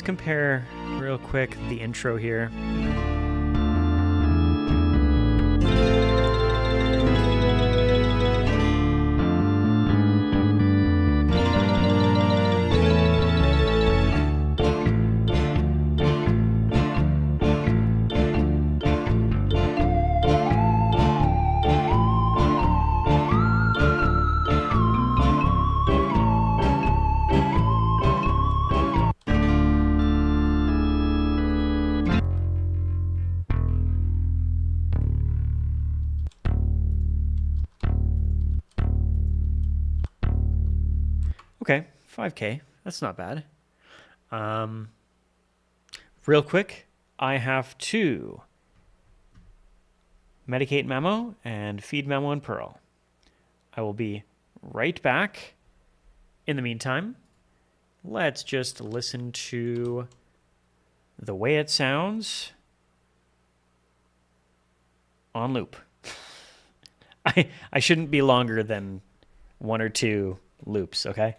Compare real quick the intro here. Okay, 5K. That's not bad. Real quick, I have to medicate memo and feed memo in Perl. I will be right back. In the meantime, let's just listen to the way it sounds on loop. I shouldn't be longer than 1 or 2 loops, okay?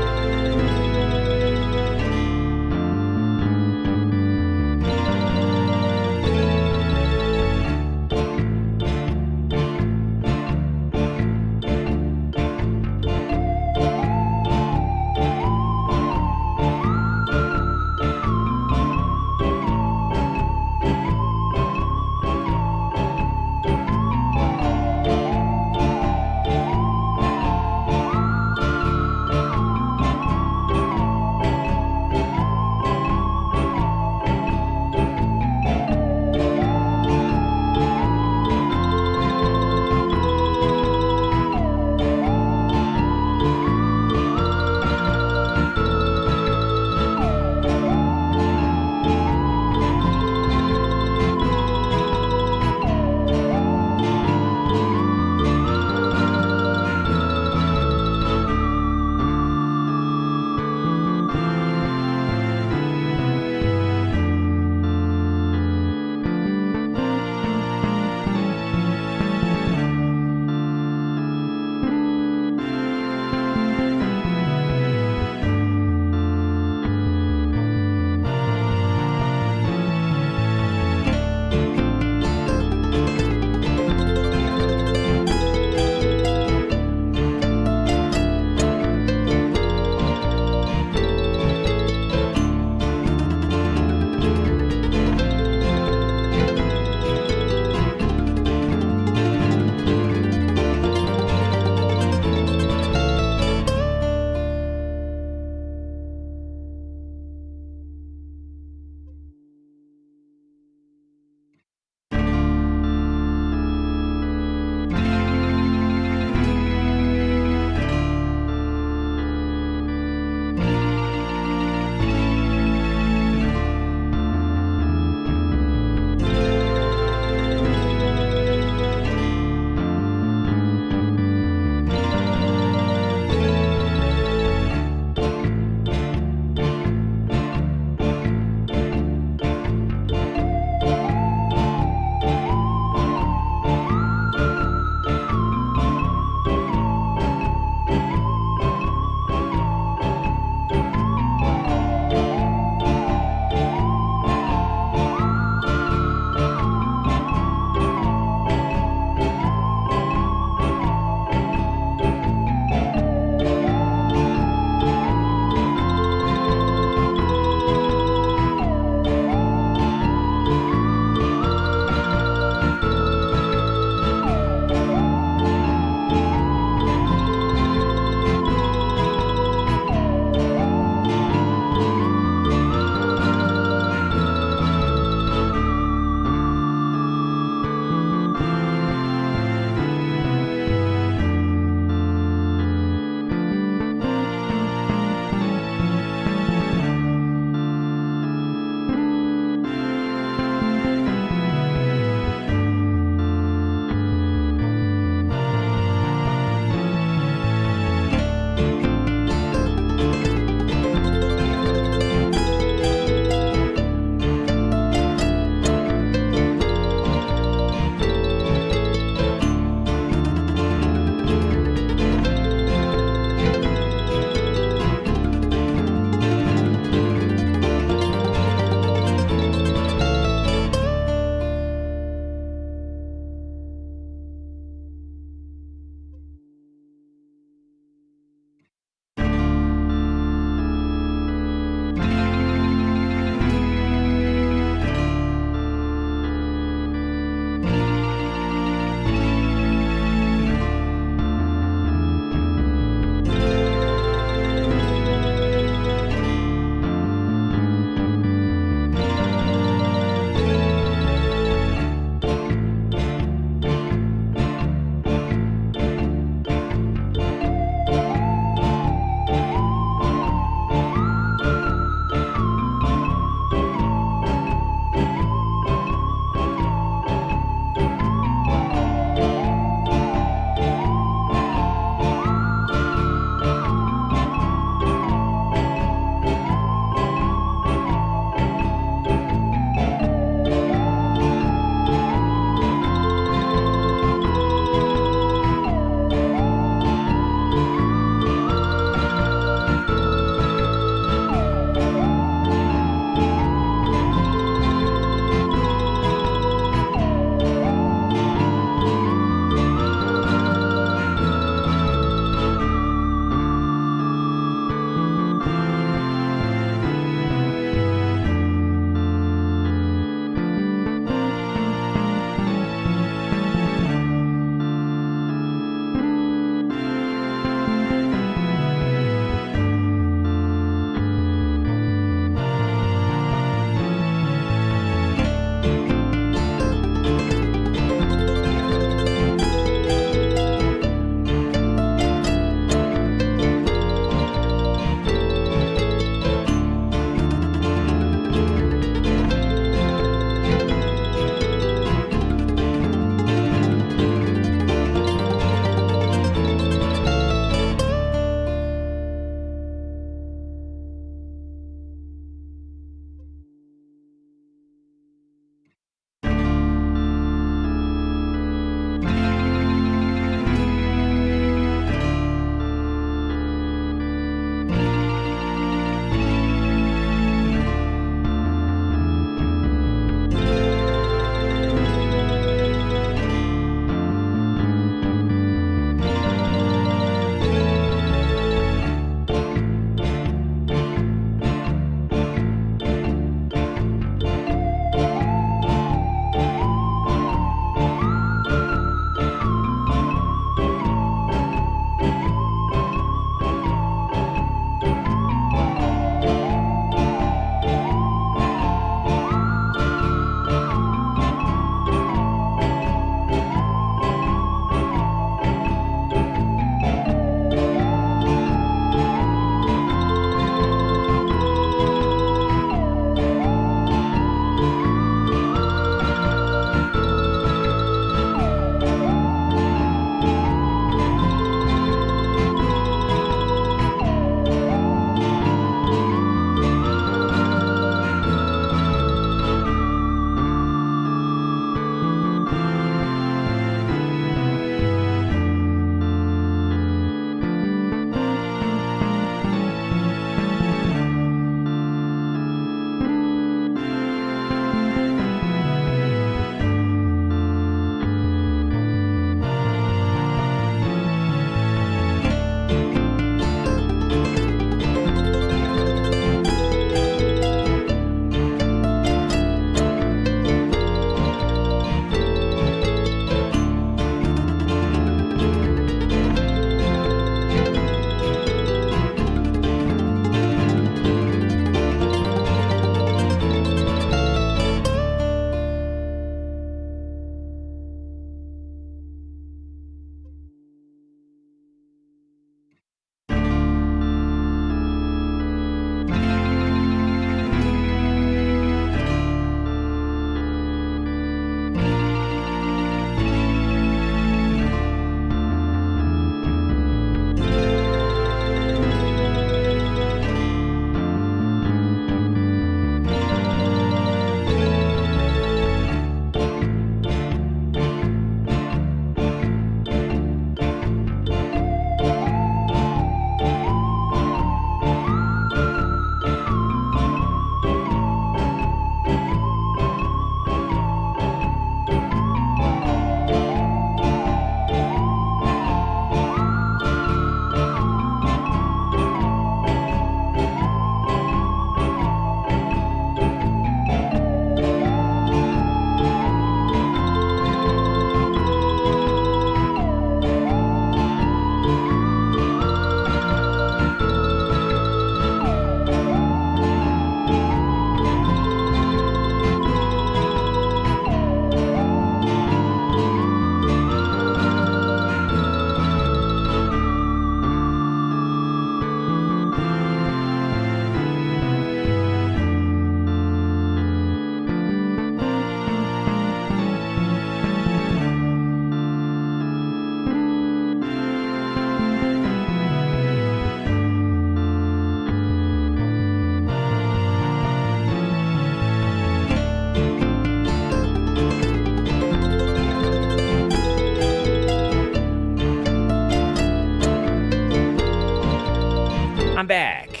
I'm back.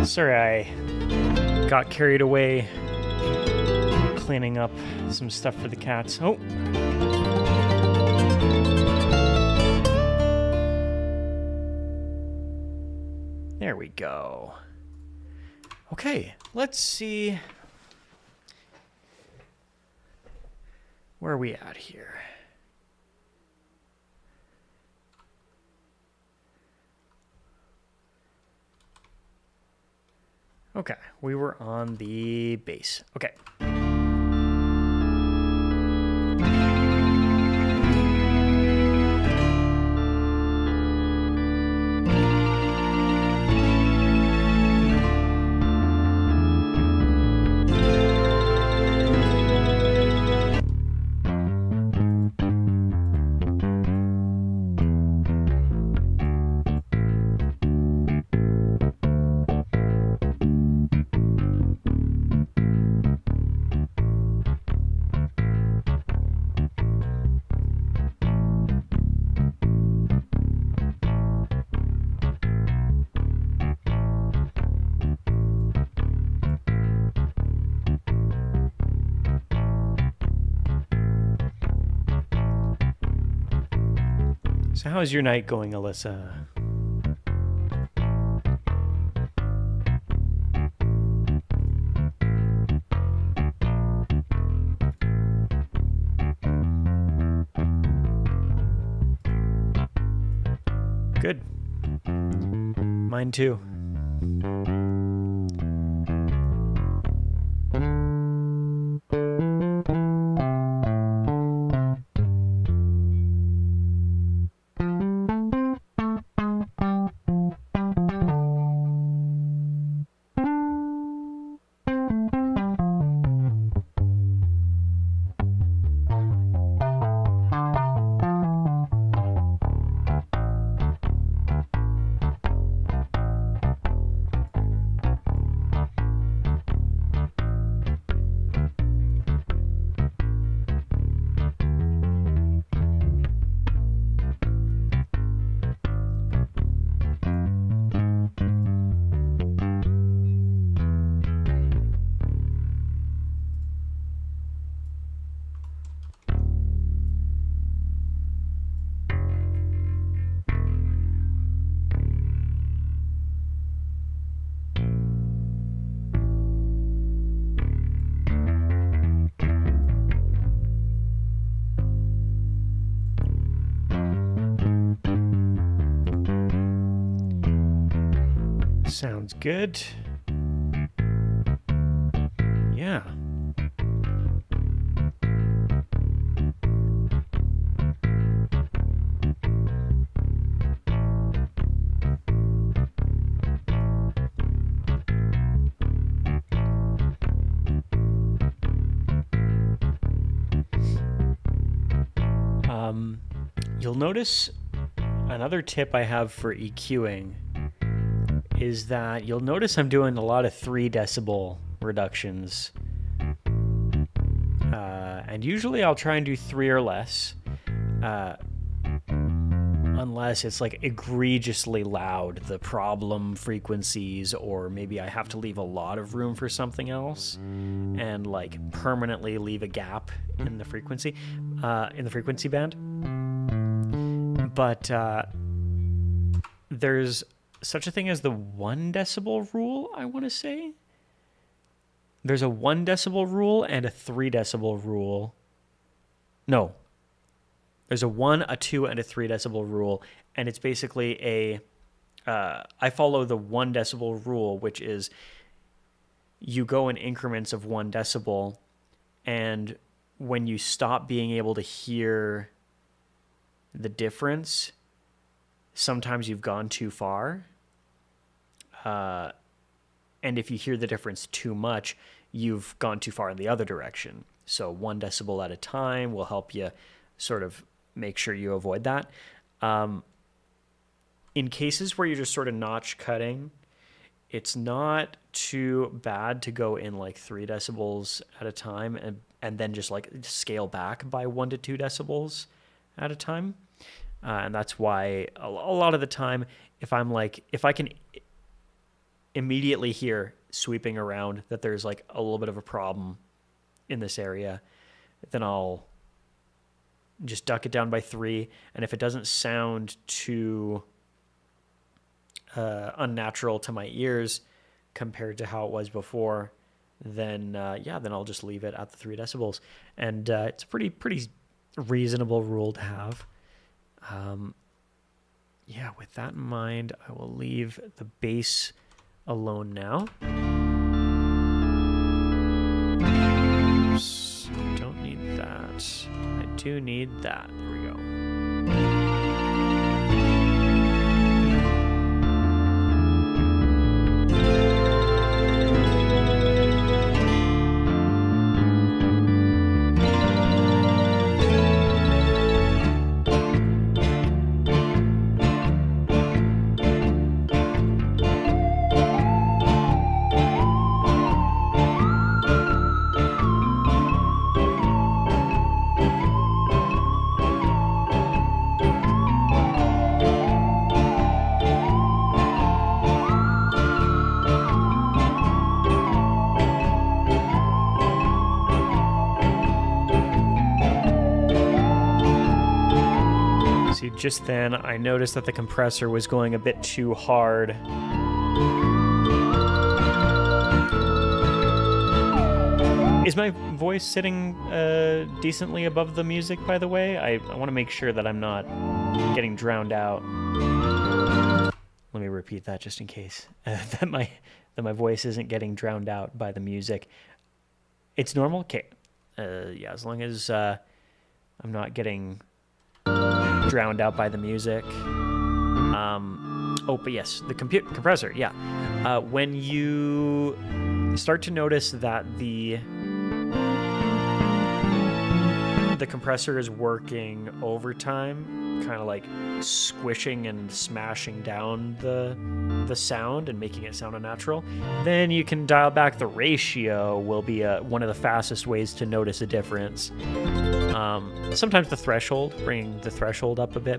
Sorry, I got carried away cleaning up some stuff for the cats. Oh. There we go. Okay, let's see. Where are we at here? Okay, we were on the base. Okay. So how's your night going, Alyssa? Good. Mine too. Sounds good. Yeah. You'll notice another tip I have for EQing is that you'll notice I'm doing a lot of 3 decibel reductions. And usually I'll try and do 3 or less, unless it's like egregiously loud, the problem frequencies, or maybe I have to leave a lot of room for something else and like permanently leave a gap in the frequency band. But there's such a thing as the 1 decibel rule, I want to say. There's a 1 decibel rule and a 3 decibel rule. No. There's a 1, a 2, and a 3 decibel rule, and it's basically I follow the 1 decibel rule, which is you go in increments of 1 decibel, and when you stop being able to hear the difference, sometimes you've gone too far. And if you hear the difference too much, you've gone too far in the other direction. So 1 decibel at a time will help you sort of make sure you avoid that. In cases where you're just sort of notch cutting, it's not too bad to go in like 3 decibels at a time and then just like scale back by 1 to 2 decibels at a time. And that's why a lot of the time if I can immediately hear sweeping around that there's like a little bit of a problem in this area, then I'll just duck it down by 3. And if it doesn't sound too unnatural to my ears compared to how it was before, then then I'll just leave it at the 3 decibels. And it's a pretty reasonable rule to have. With that in mind, I will leave the bass alone now. Oops, don't need that. I do need that. There we go. Just then, I noticed that the compressor was going a bit too hard. Is my voice sitting decently above the music, by the way? I want to make sure that I'm not getting drowned out. Let me repeat that just in case. That my voice isn't getting drowned out by the music. It's normal? Okay. As long as I'm not getting drowned out by the music. But yes, the compressor, yeah. When you start to notice that the compressor is working overtime, kind of like squishing and smashing down the sound and making it sound unnatural, then you can dial back the ratio. Will be one of the fastest ways to notice a difference. Sometimes the threshold, bringing the threshold up a bit.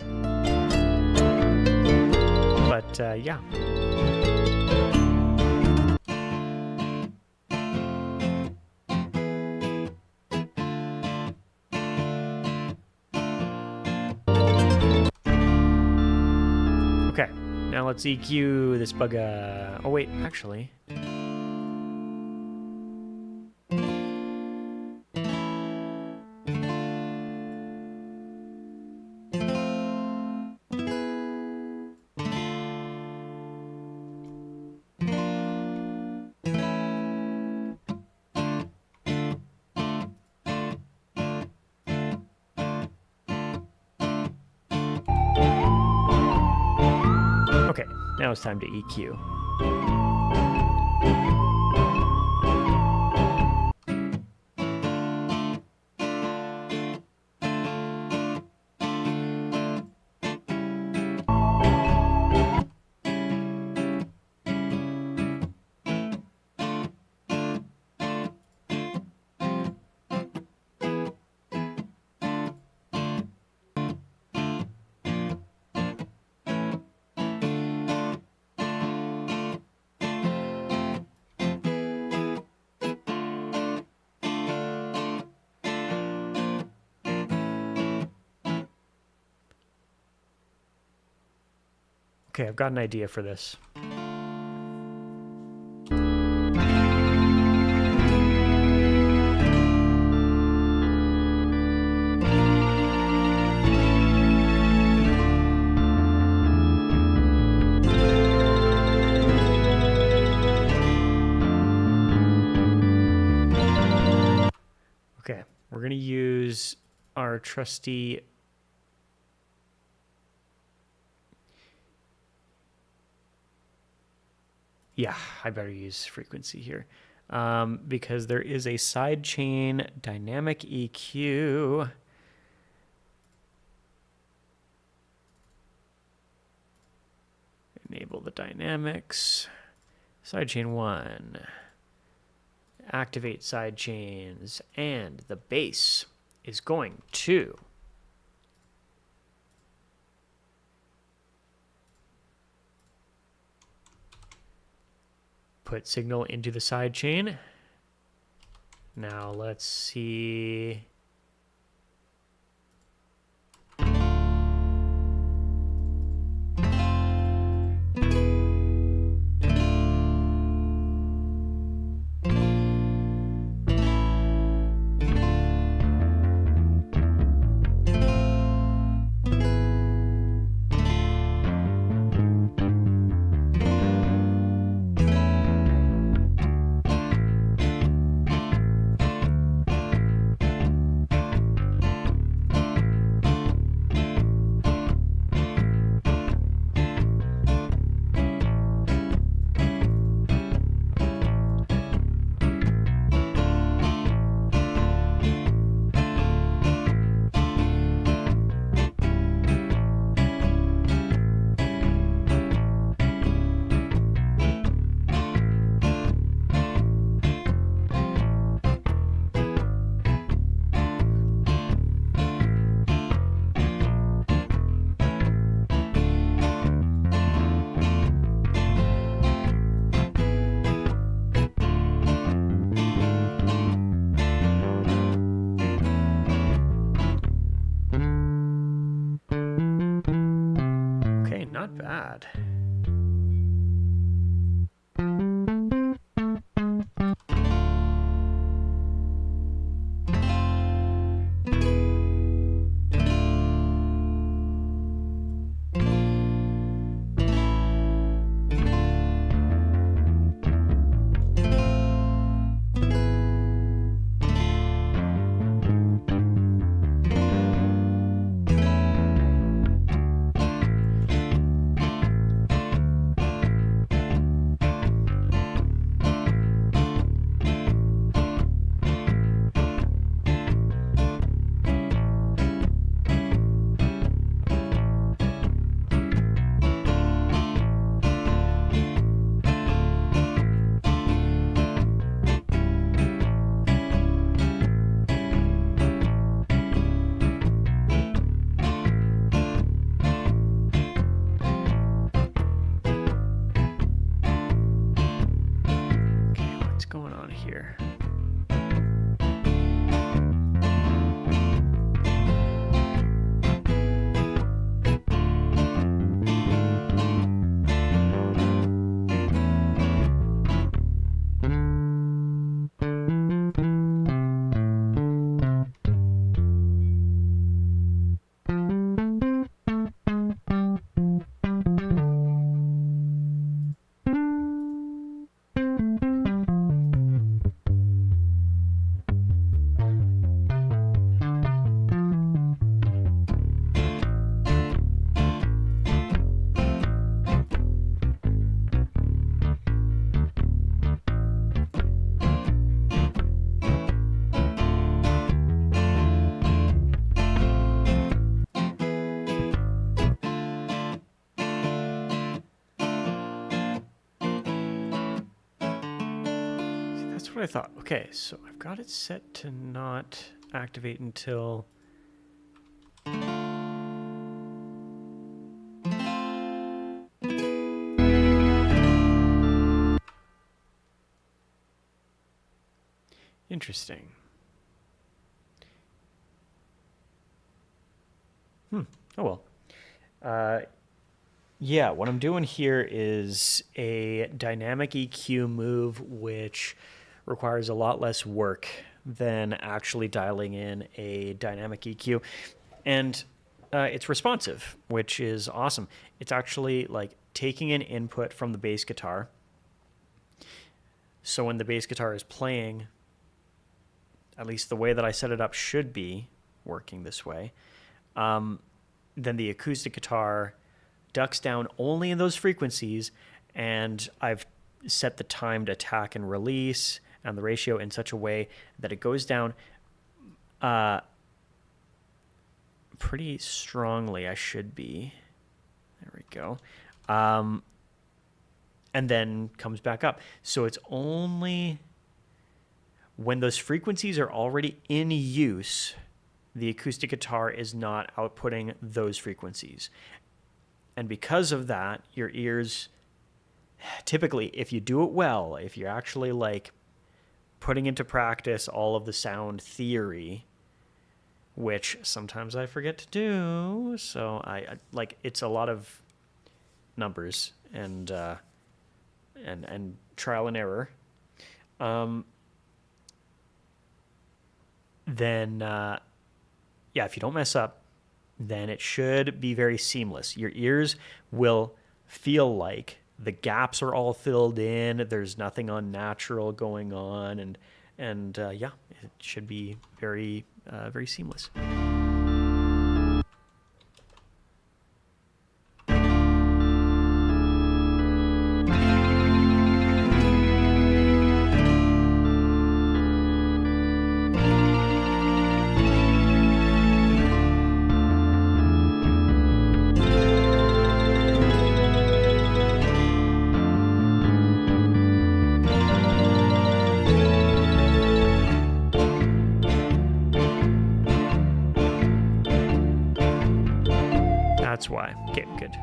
But yeah. Okay, now let's EQ this bug. Oh wait, actually. Okay, now it's time to EQ. Okay, I've got an idea for this. Okay, we're going to use our trusty yeah, I better use frequency here because there is a sidechain dynamic EQ. Enable the dynamics. Sidechain 1. Activate sidechains. And the bass is going to input signal into the sidechain. Now let's see. Okay, not bad. Here. That's what I thought. Okay, so I've got it set to not activate until... Interesting. Oh well. Yeah, what I'm doing here is a dynamic EQ move, which requires a lot less work than actually dialing in a dynamic EQ. And it's responsive, which is awesome. It's actually like taking an input from the bass guitar. So when the bass guitar is playing, at least the way that I set it up should be working this way. Then the acoustic guitar ducks down only in those frequencies, and I've set the timed attack and release and the ratio in such a way that it goes down pretty strongly. I should be. There we go. And then comes back up. So it's only when those frequencies are already in use, the acoustic guitar is not outputting those frequencies. And because of that, your ears typically, if you do it well, if you're actually like putting into practice all of the sound theory, which sometimes I forget to do, so I like it's a lot of numbers and trial and error. Then yeah, if you don't mess up, then it should be very seamless. Your ears will feel like the gaps are all filled in. There's nothing unnatural going on, and yeah, it should be very very seamless. That's why. Okay, good.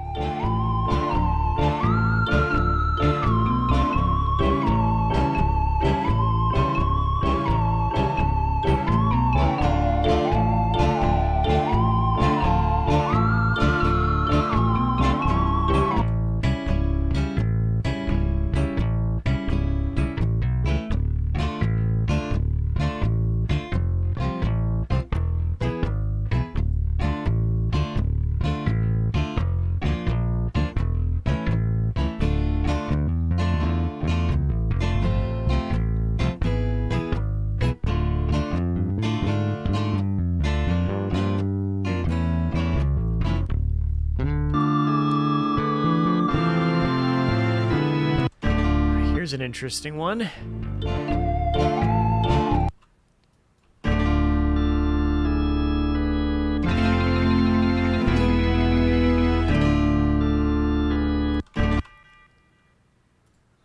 Here's an interesting one.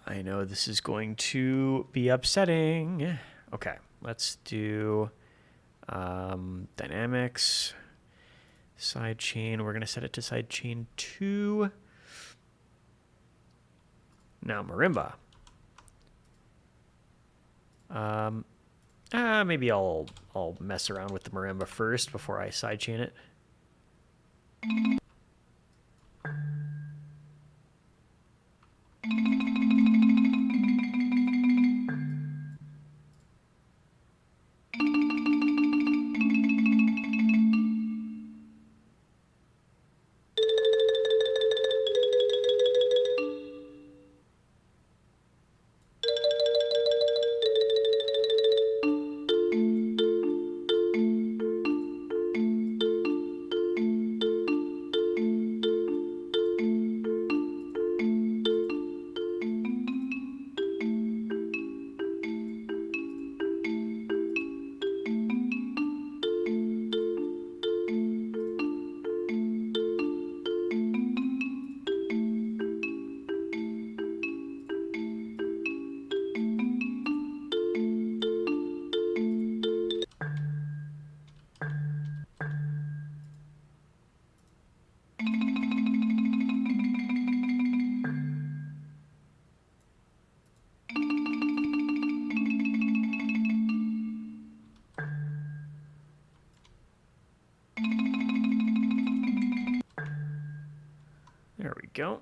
I know this is going to be upsetting. Okay, let's do dynamics, sidechain. We're going to set it to sidechain 2. Now marimba. Maybe I'll mess around with the marimba first before I sidechain it. There we go.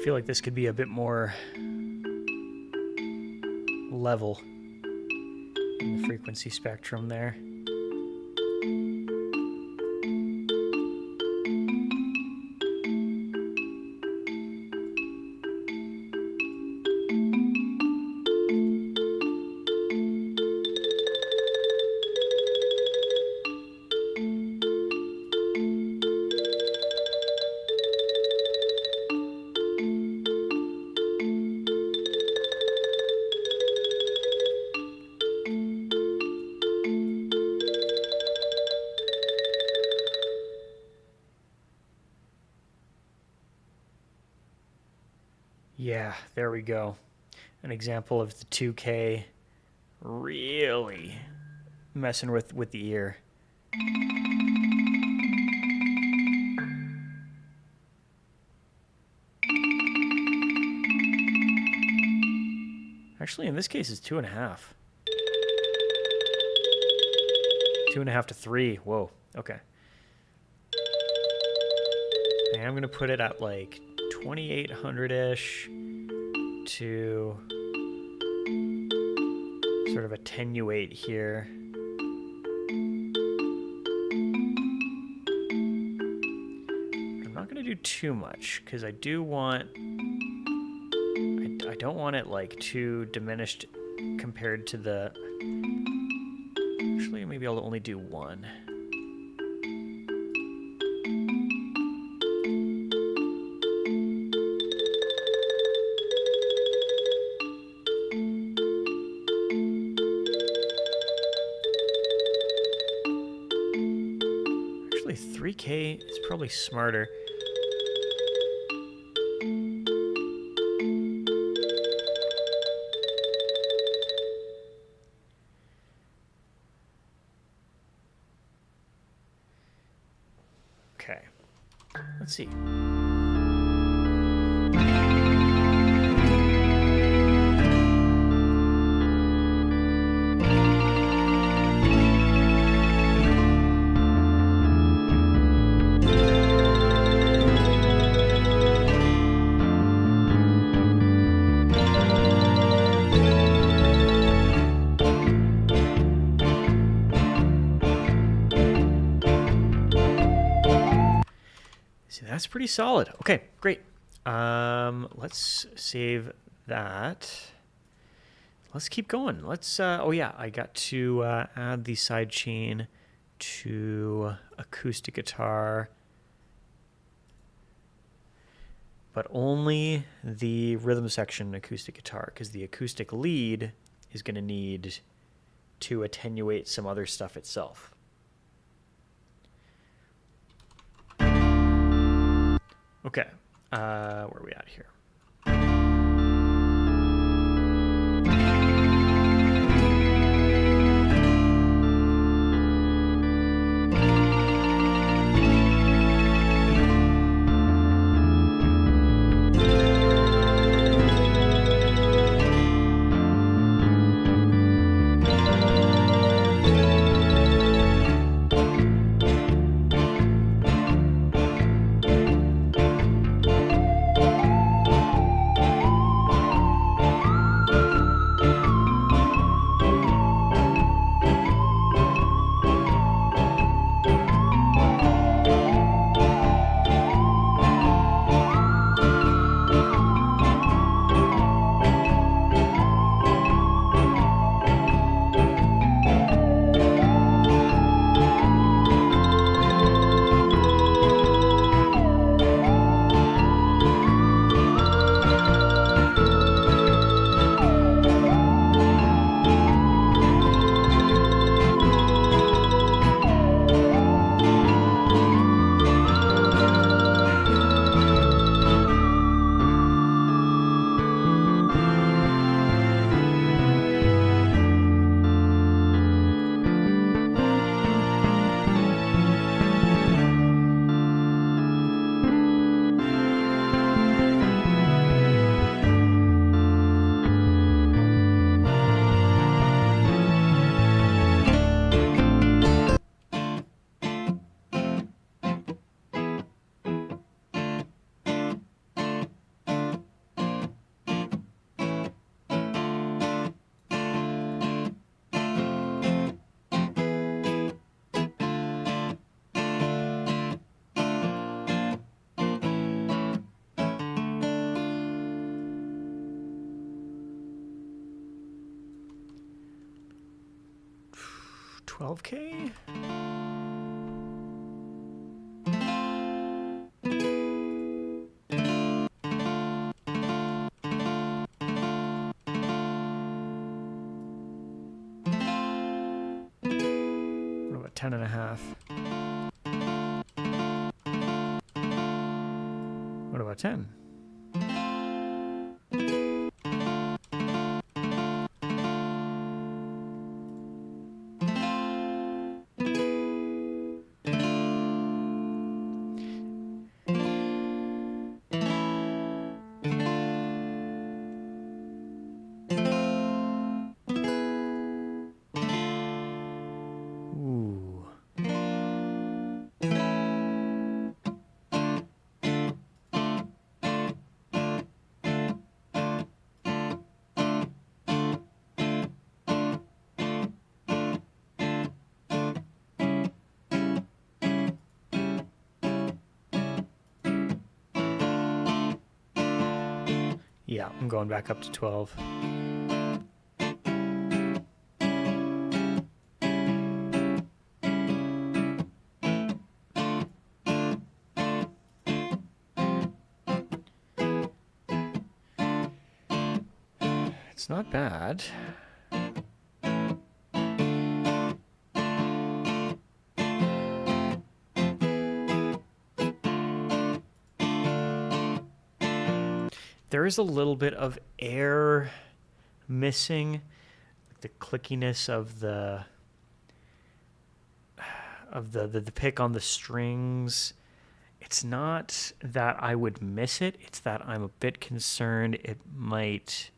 feel like this could be a bit more level in the frequency spectrum there. Yeah, there we go. An example of the 2K really messing with the ear. Actually, in this case, it's 2.5. 2.5 to 3. Whoa. Okay. And I'm going to put it at like 2800-ish to sort of attenuate here. I'm not going to do too much because I do want, I don't want it like too diminished compared to the, actually maybe I'll only do 1. Actually 3K is probably smarter. Okay, let's see. That's pretty solid. Okay, great. Let's save that. Let's keep going. Let's, oh yeah, I got to add the sidechain to acoustic guitar, but only the rhythm section acoustic guitar, because the acoustic lead is going to need to attenuate some other stuff itself. Okay, where are we at here? 12K? What about 10.5? What about 10? Ooh. Yeah, I'm going back up to 12. It's not bad. There is a little bit of air missing, the clickiness of the pick on the strings. It's not that I would miss it, it's that I'm a bit concerned it might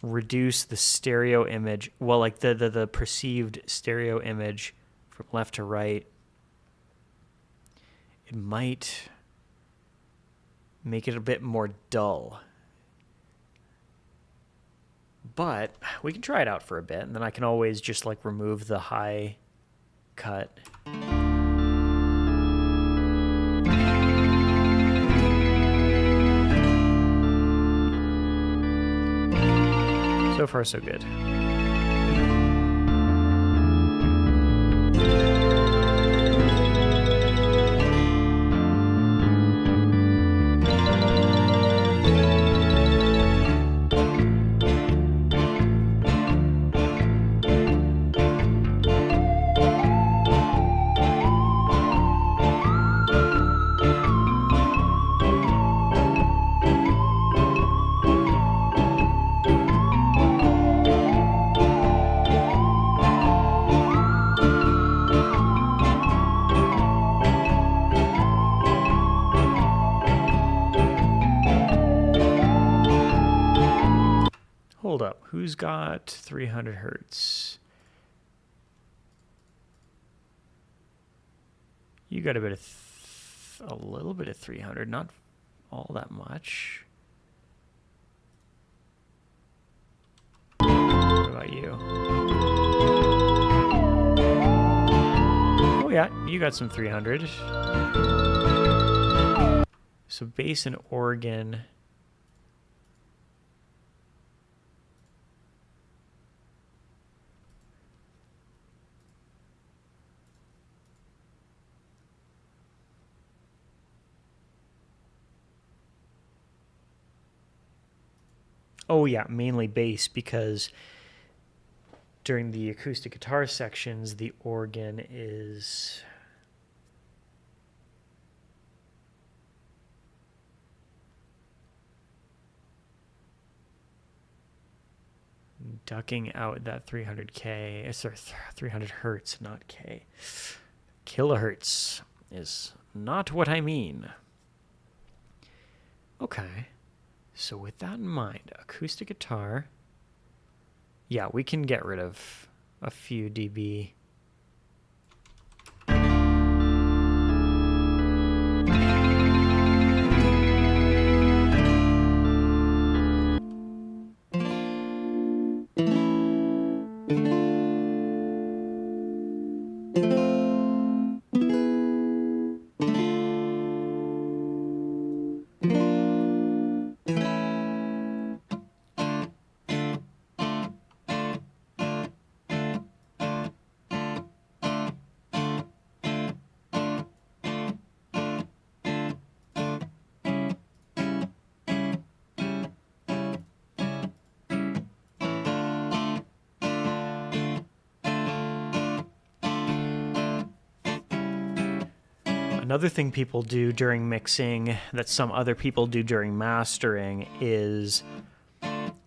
reduce the stereo image, well, like the perceived stereo image from left to right. It might make it a bit more dull. But we can try it out for a bit, and then I can always just like remove the high cut. So far, so good. Hold up, who's got 300 hertz? You got a bit of, a little bit of 300, not all that much. What about you? Oh yeah, you got some 300. So bass and organ. Oh yeah, mainly bass, because during the acoustic guitar sections, the organ is ducking out that 300K, sorry, 300 hertz, not K. Kilohertz is not what I mean. Okay. So with that in mind, acoustic guitar, yeah, we can get rid of a few dB. Another thing people do during mixing that some other people do during mastering is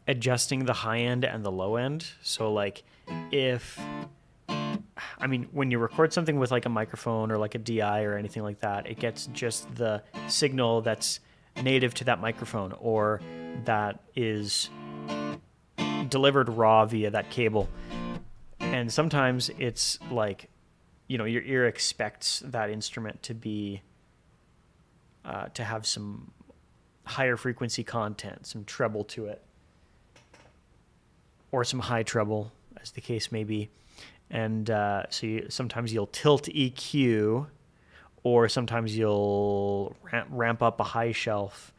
adjusting the high end and the low end. So like when you record something with like a microphone or like a DI or anything like that, it gets just the signal that's native to that microphone or that is delivered raw via that cable. And sometimes it's like, your ear expects that instrument to be, to have some higher frequency content, some treble to it, or some high treble, as the case may be. And so sometimes you'll tilt EQ, or sometimes you'll ramp up a high shelf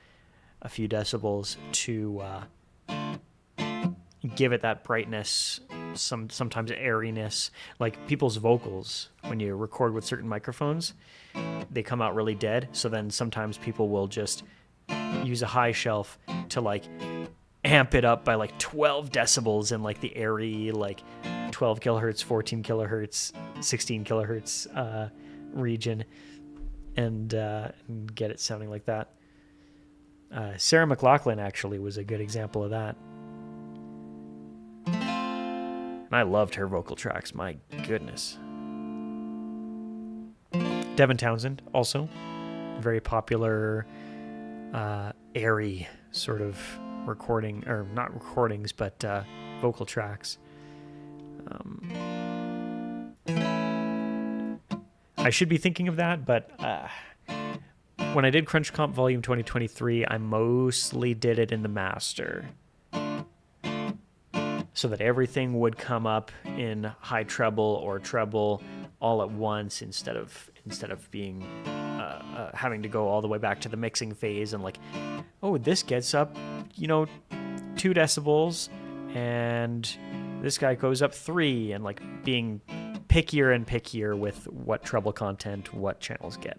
a few decibels to give it that brightness, sometimes airiness. Like people's vocals, when you record with certain microphones, they come out really dead. So then sometimes people will just use a high shelf to like amp it up by like 12 decibels in like the airy, like 12 kilohertz, 14 kilohertz, 16 kilohertz region, and get it sounding like that. Sarah McLachlan actually was a good example of that. And I loved her vocal tracks, my goodness. Devin Townsend, also. Very popular, airy sort of recording, or not recordings, but vocal tracks. I should be thinking of that, but when I did Crunch Comp Volume 2023, I mostly did it in the master, so that everything would come up in high treble or treble all at once instead of being having to go all the way back to the mixing phase and like, oh, this gets up 2 decibels and this guy goes up 3, and like being pickier and pickier with what treble content what channels get.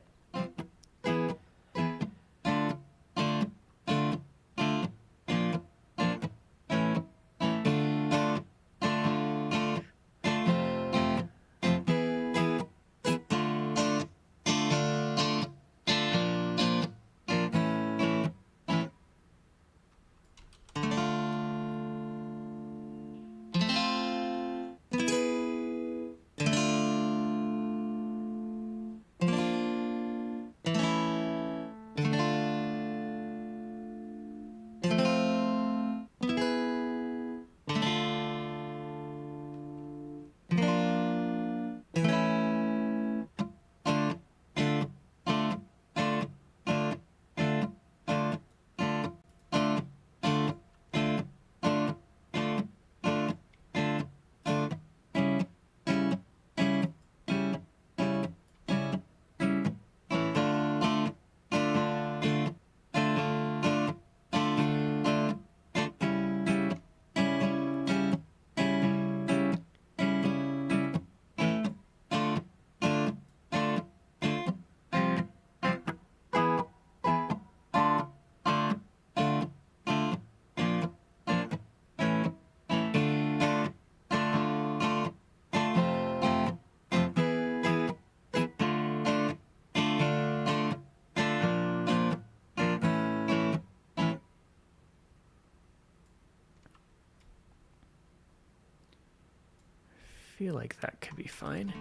I feel like that could be fine.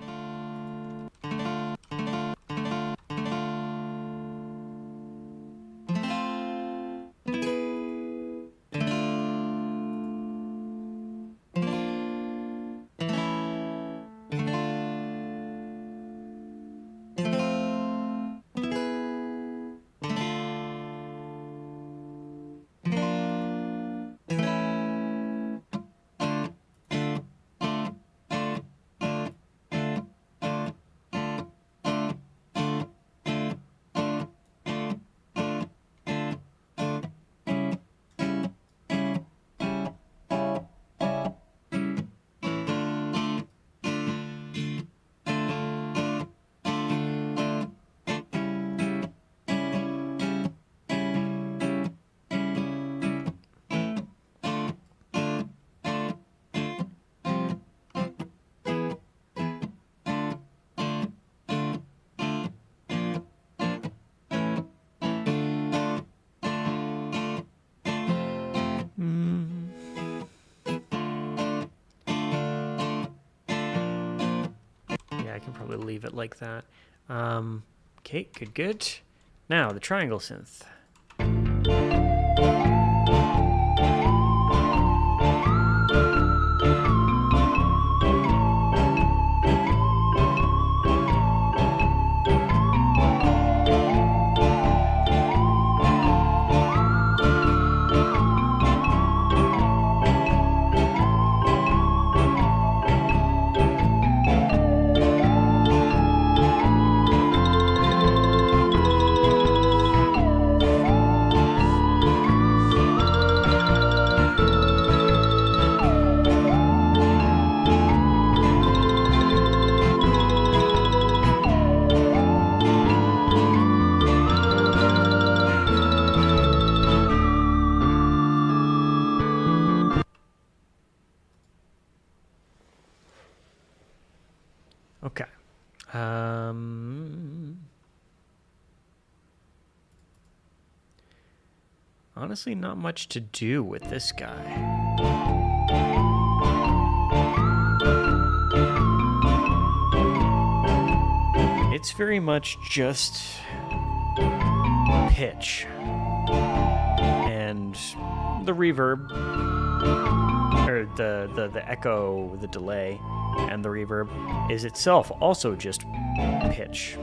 can probably leave it like that. Okay, good. Now, the triangle synth. Okay. Honestly, not much to do with this guy. It's very much just pitch and the reverb, or the echo, the delay, and the reverb is itself also just pitch.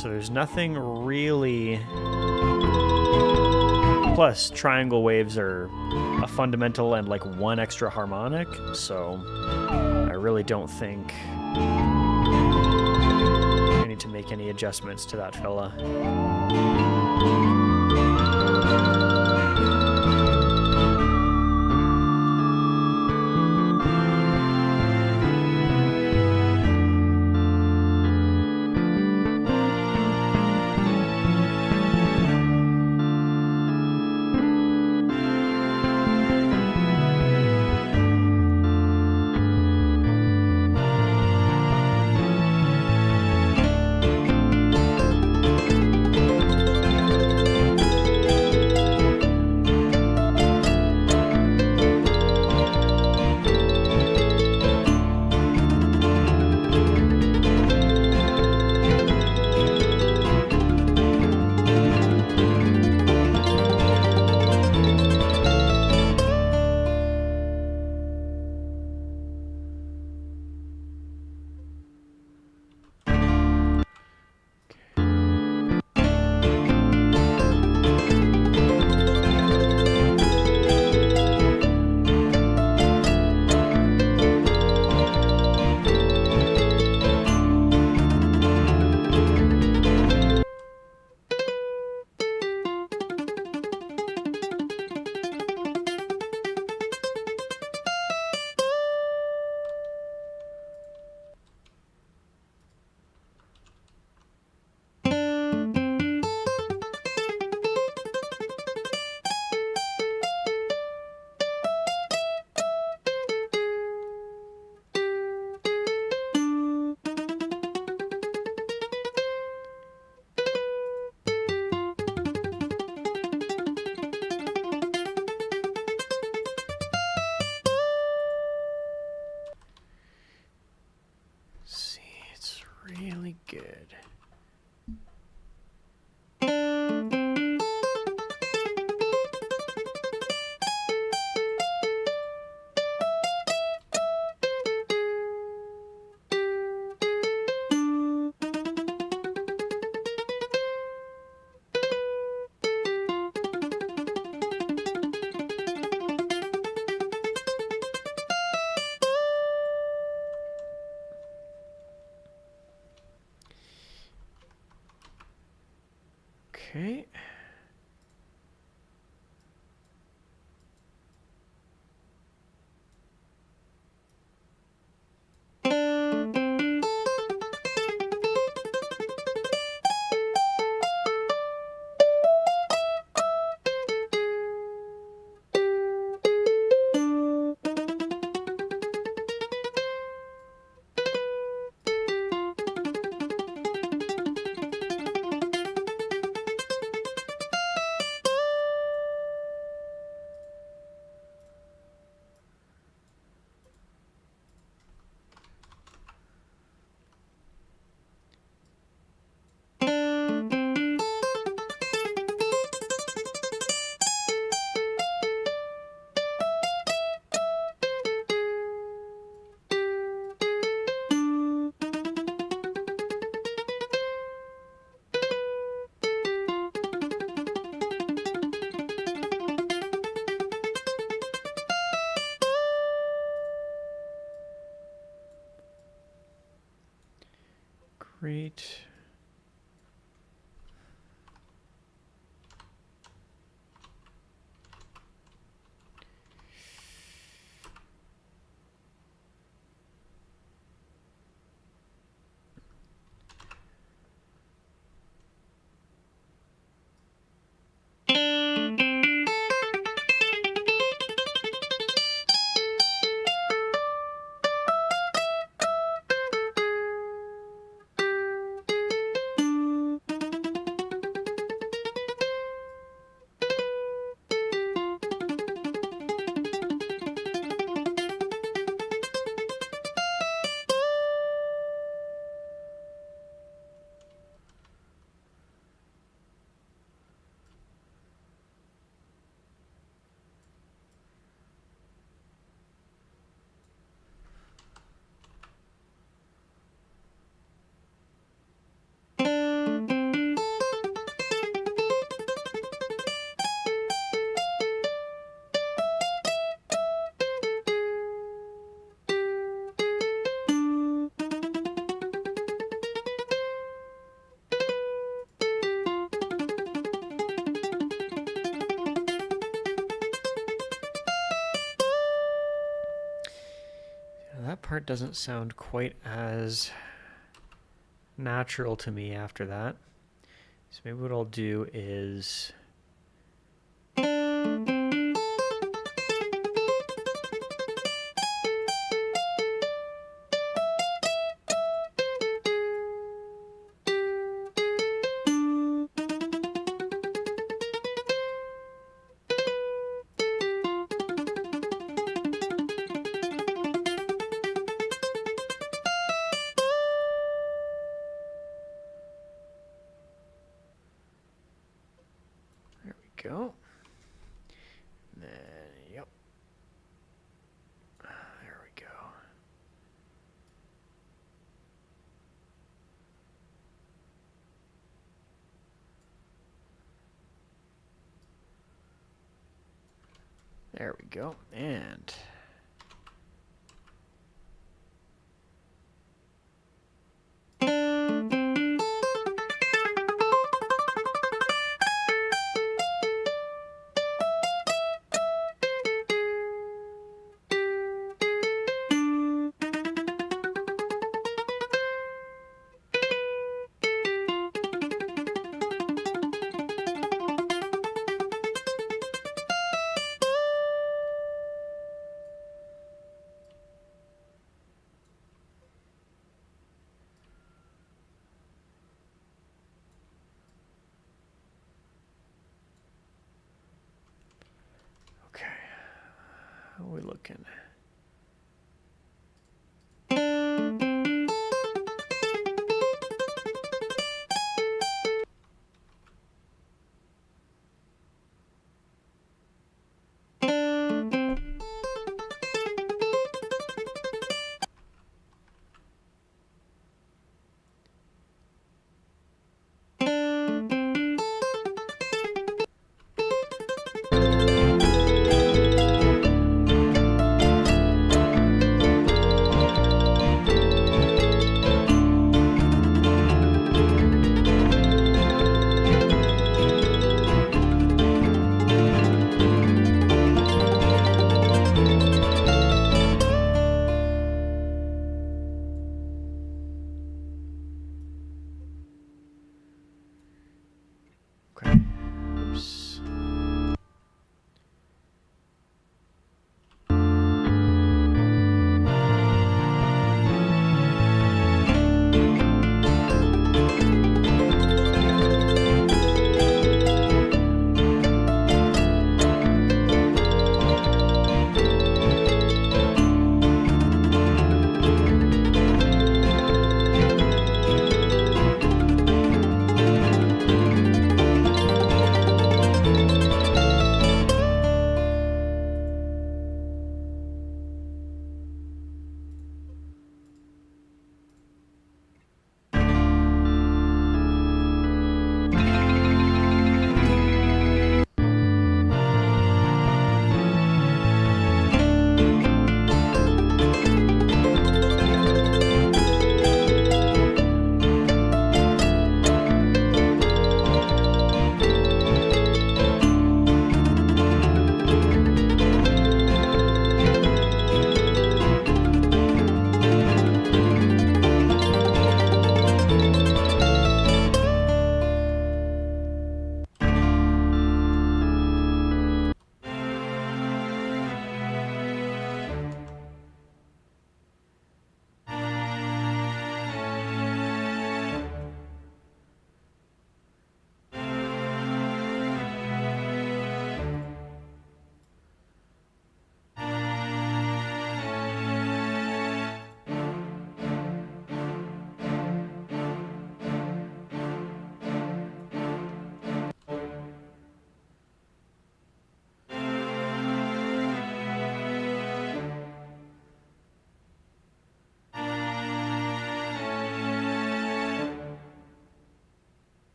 So there's nothing really. Plus, triangle waves are a fundamental and like one extra harmonic, so I really don't think I need to make any adjustments to that fella. Really good. Okay. Great. That part doesn't sound quite as natural to me after that. So maybe what I'll do is... go. Then, yep. There we go. There we go. And okay, how are we looking?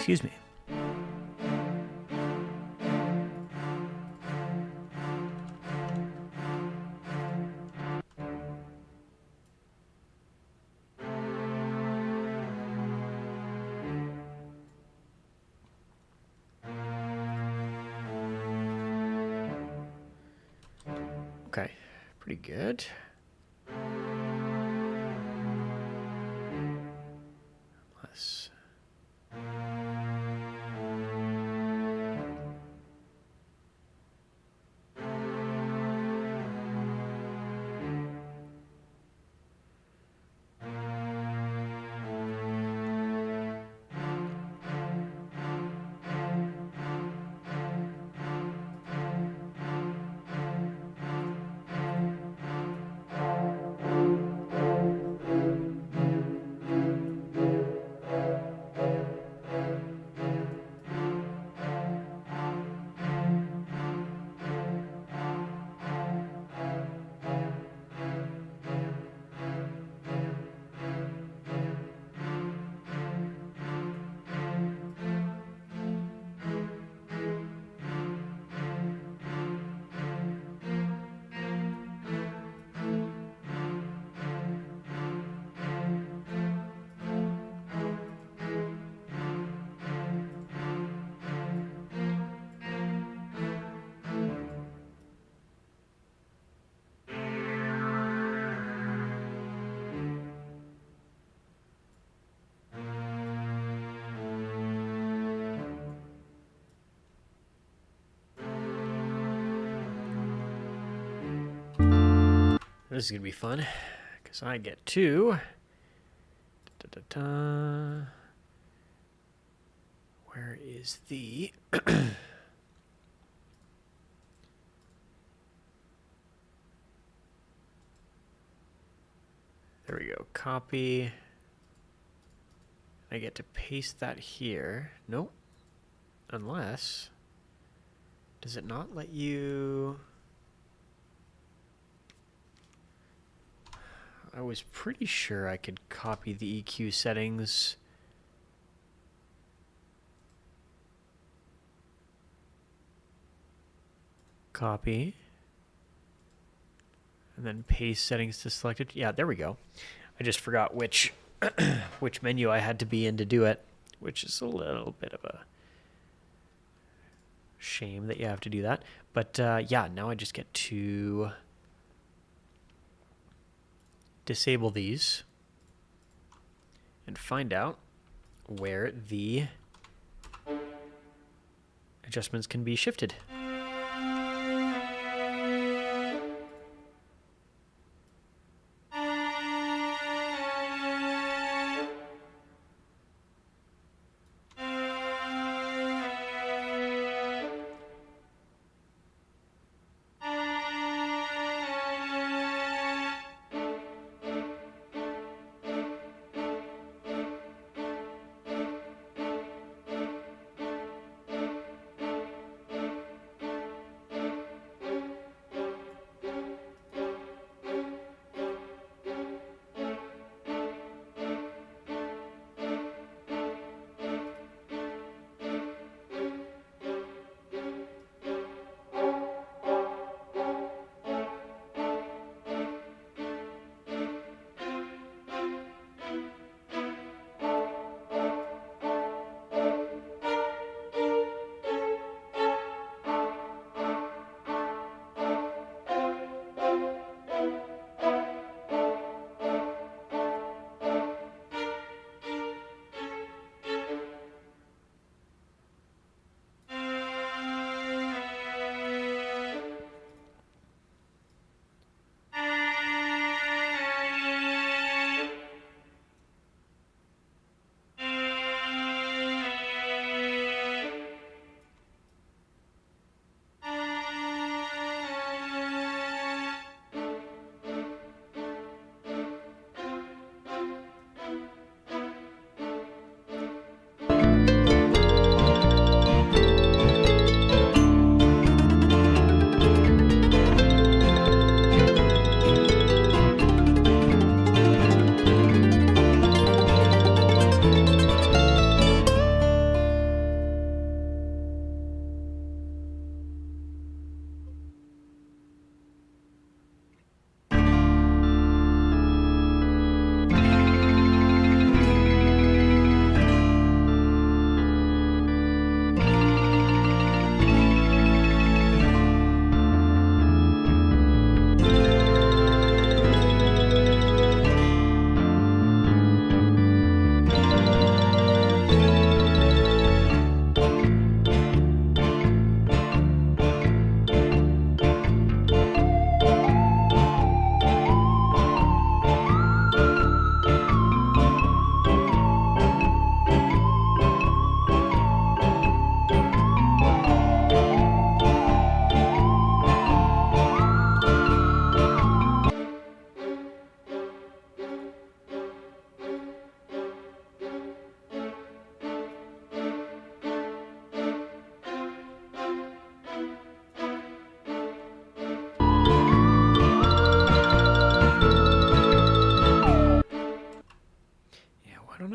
Excuse me. Okay, pretty good. Less. This is going to be fun, because I get to... Where is the... There we go. Copy. I get to paste that here. Nope. Unless... Does it not let you... I was pretty sure I could copy the EQ settings. Copy. And then paste settings to selected. Yeah, there we go. I just forgot which which menu I had to be in to do it, which is a little bit of a shame that you have to do that. But yeah, now I just get to disable these and find out where the adjustments can be shifted.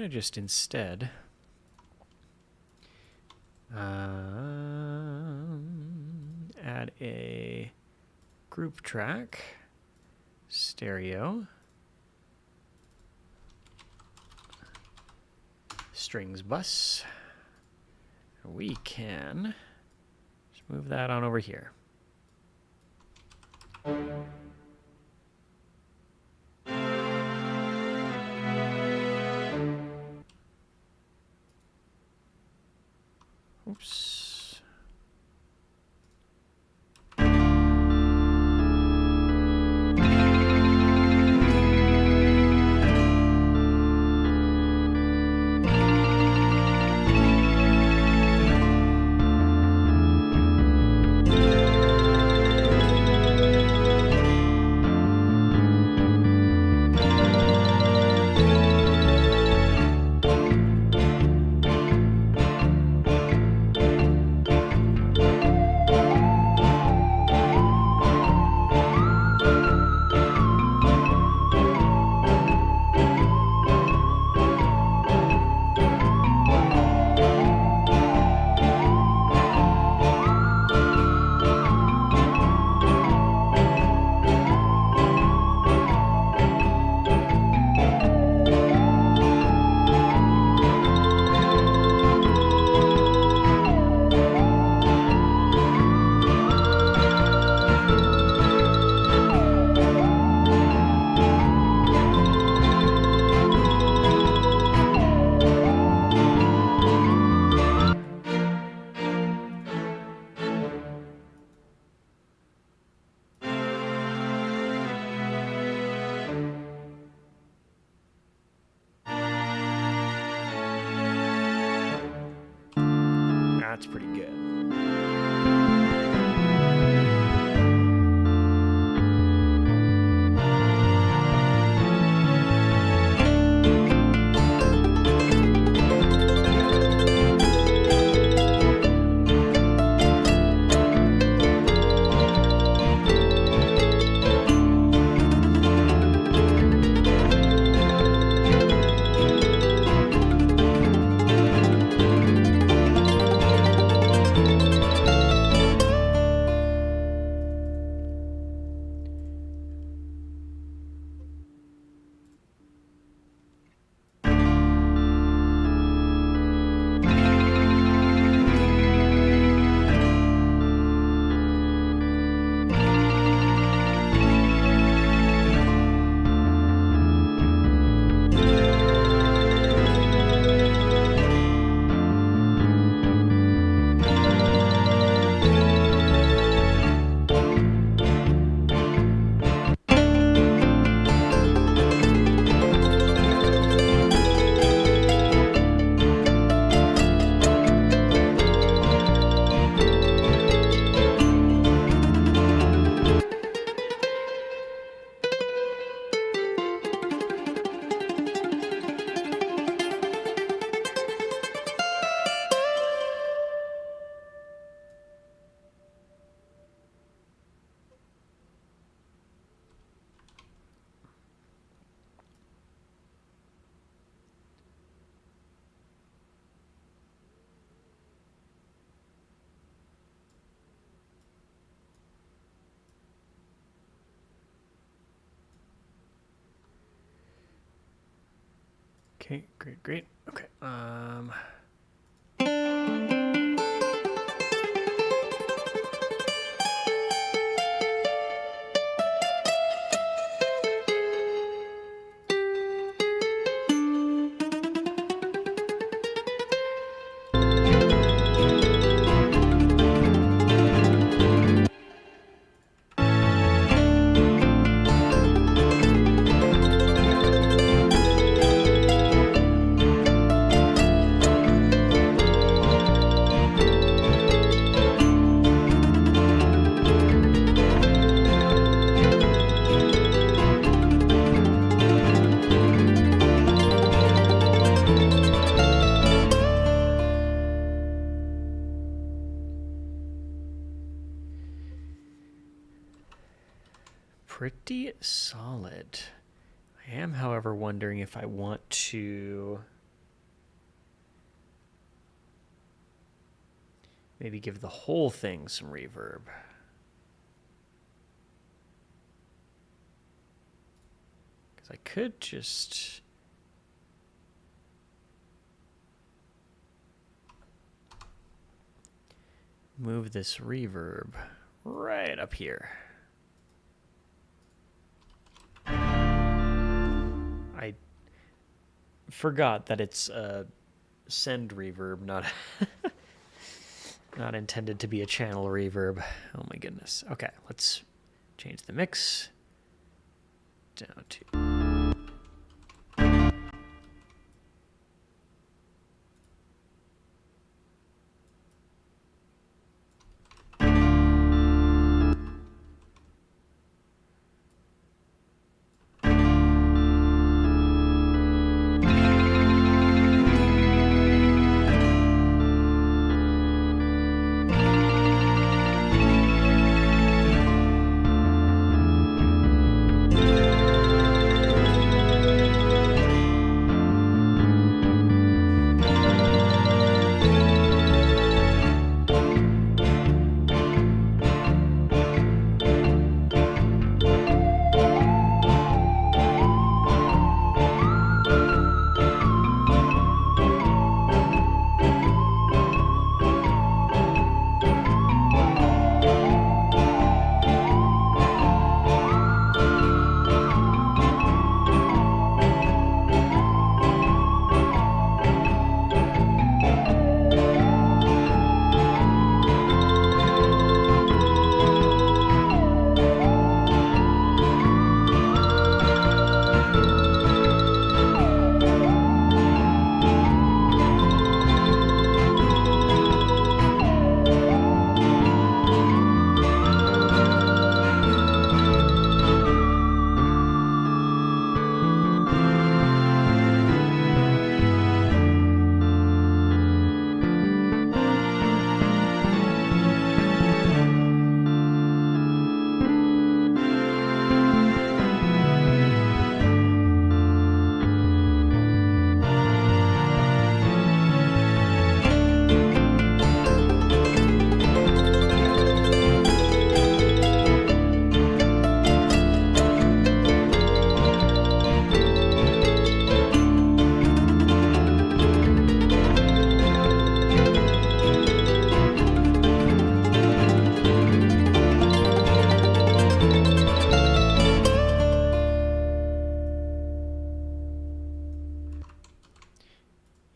to just instead add a group track, stereo, strings bus. We can just move that on over here. Oops. That's pretty good. Okay, great. Okay. Pretty solid. I am, however, wondering if I want to Maybe give the whole thing some reverb. Because I could just... move this reverb right up here. I forgot that it's a send reverb, not not intended to be a channel reverb. Oh my goodness. Okay, let's change the mix down to...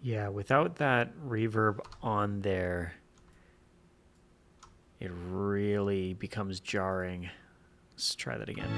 Yeah, without that reverb on there, it really becomes jarring. Let's try that again.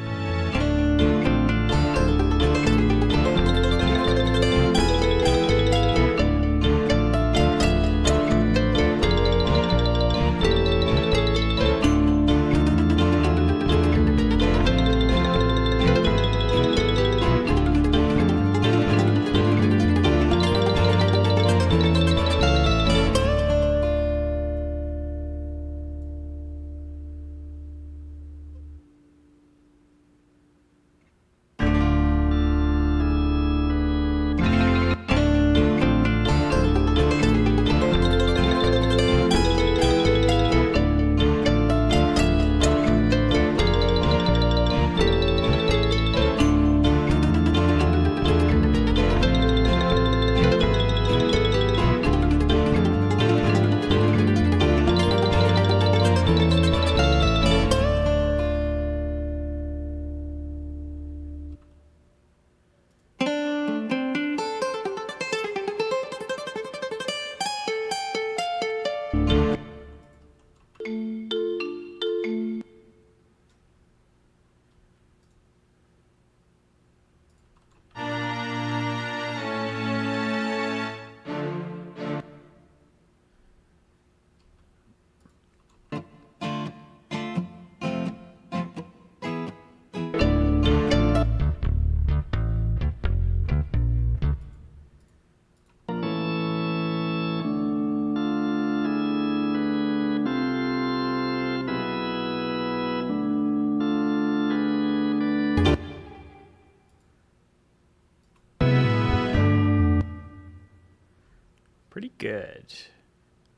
Pretty good.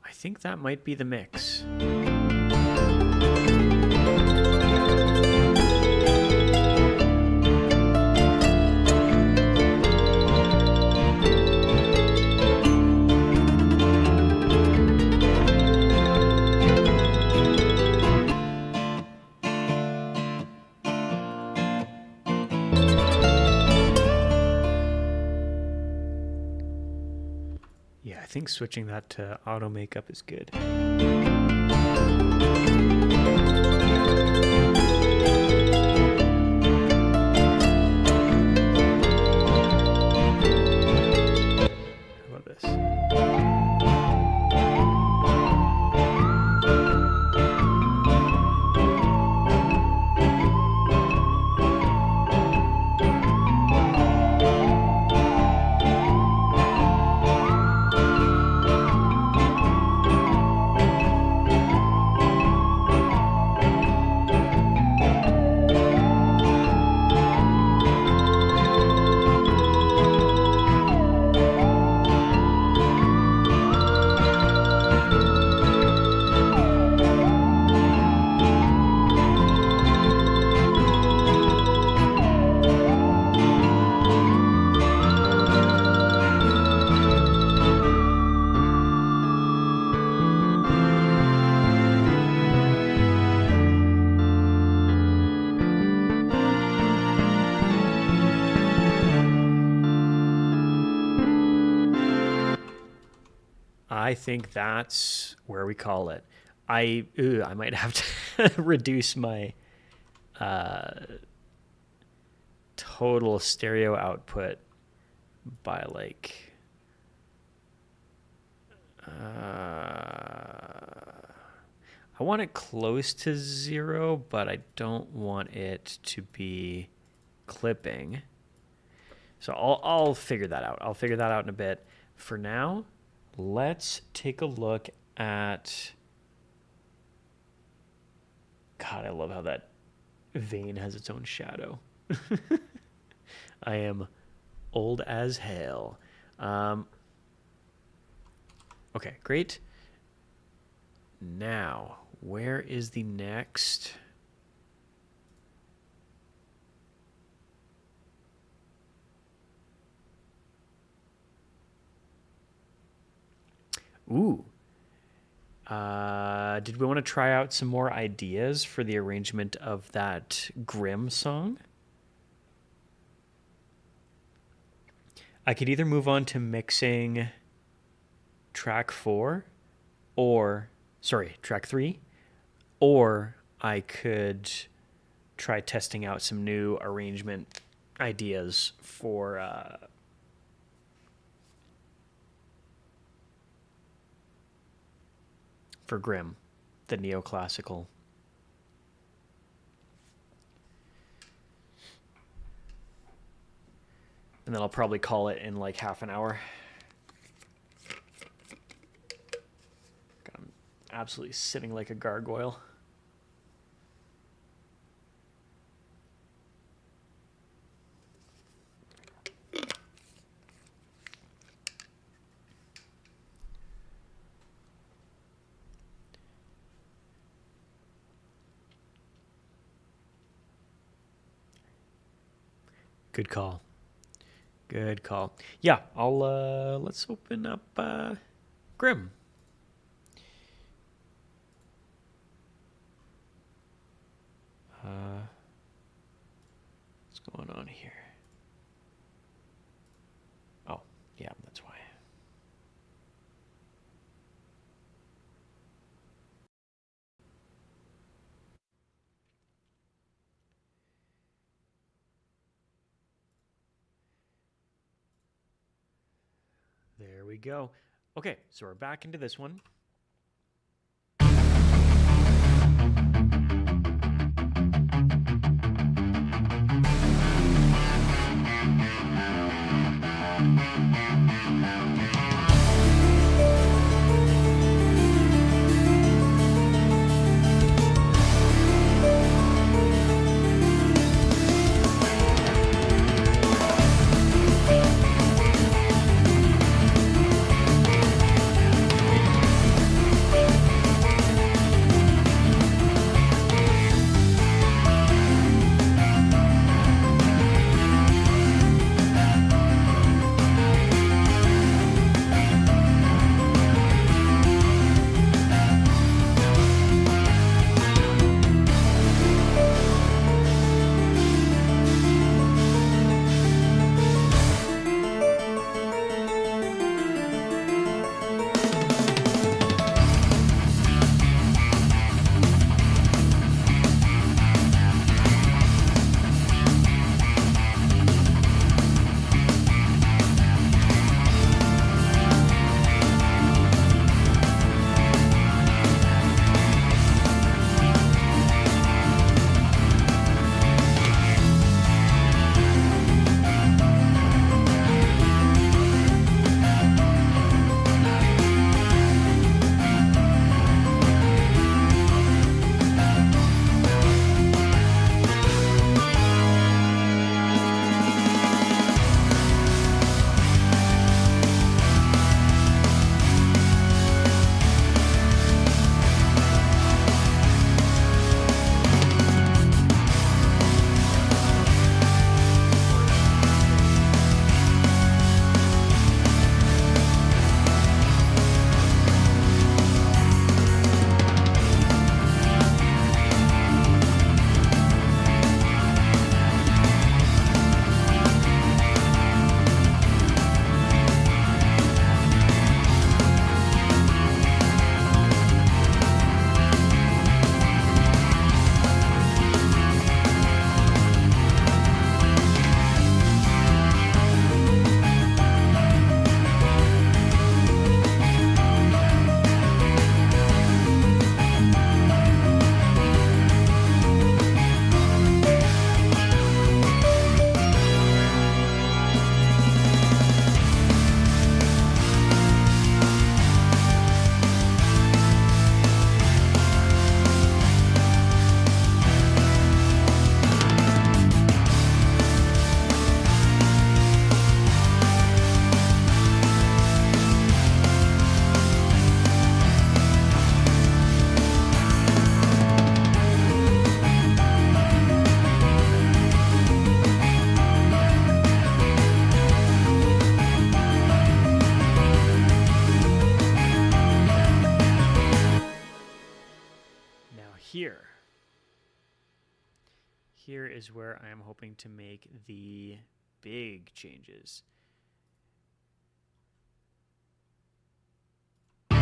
I think that might be the mix. Yeah, I think switching that to auto makeup is good. How about this? I think that's where we call it. I might have to reduce my total stereo output by like I want it close to 0, but I don't want it to be clipping. So I'll figure that out. I'll figure that out in a bit. For now, let's take a look at... God, I love how that vein has its own shadow. I am old as hell. Okay, great. Now, where is the next... Ooh. Did we want to try out some more ideas for the arrangement of that Grimm song? I could either move on to mixing track 4 or, sorry, track 3, or I could try testing out some new arrangement ideas for Grimm, the neoclassical. And then I'll probably call it in like half an hour. I'm absolutely sitting like a gargoyle. Good call. Good call. Yeah, I'll let's open up Grimm. What's going on here? Oh, yeah, that's why. There we go. Okay, so we're back into this one. here is where I am hoping to make the big changes. So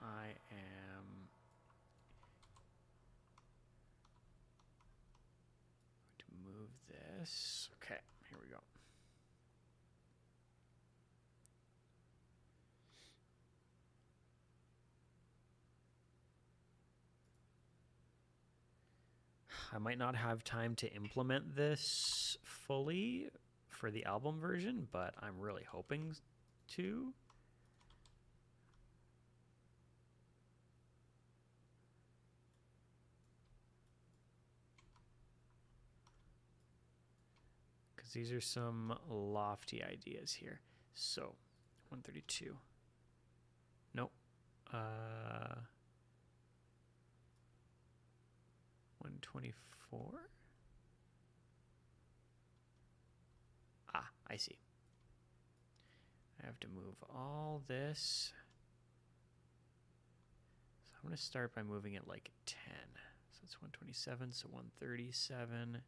I am going to move this. Okay, here we go. I might not have time to implement this fully for the album version, but I'm really hoping to. Because these are some lofty ideas here. So, 132. Nope. 124? Ah, I see. I have to move all this. So I'm going to start by moving it like 10. So it's 127, so 137.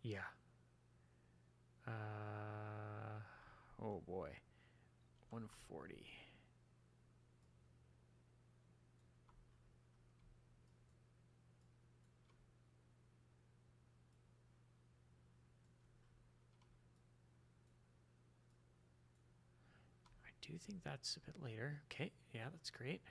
Yeah. Oh boy. 140. I do think that's a bit later. Okay, yeah, that's great.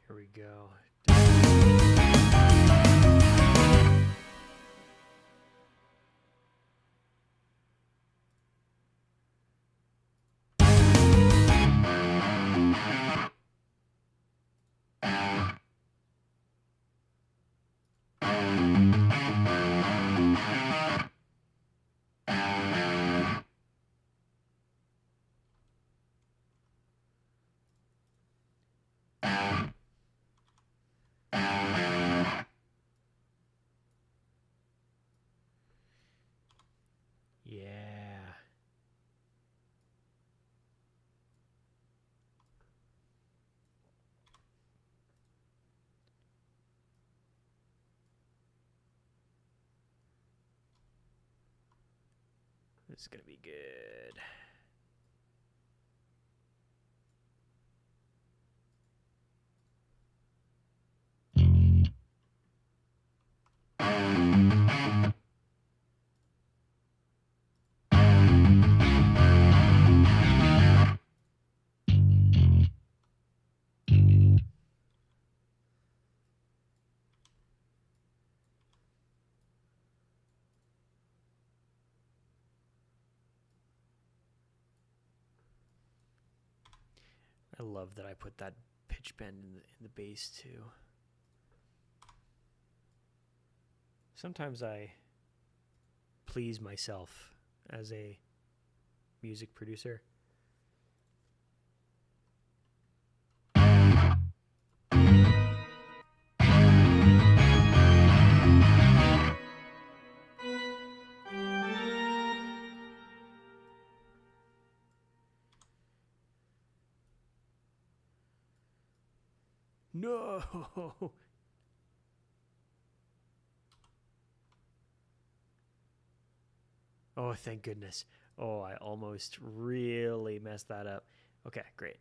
Here we go. Yeah. This is going to be good. I love that I put that pitch bend in the bass too. Sometimes I please myself as a music producer. No! Oh, thank goodness. Oh, I almost really messed that up. Okay, great.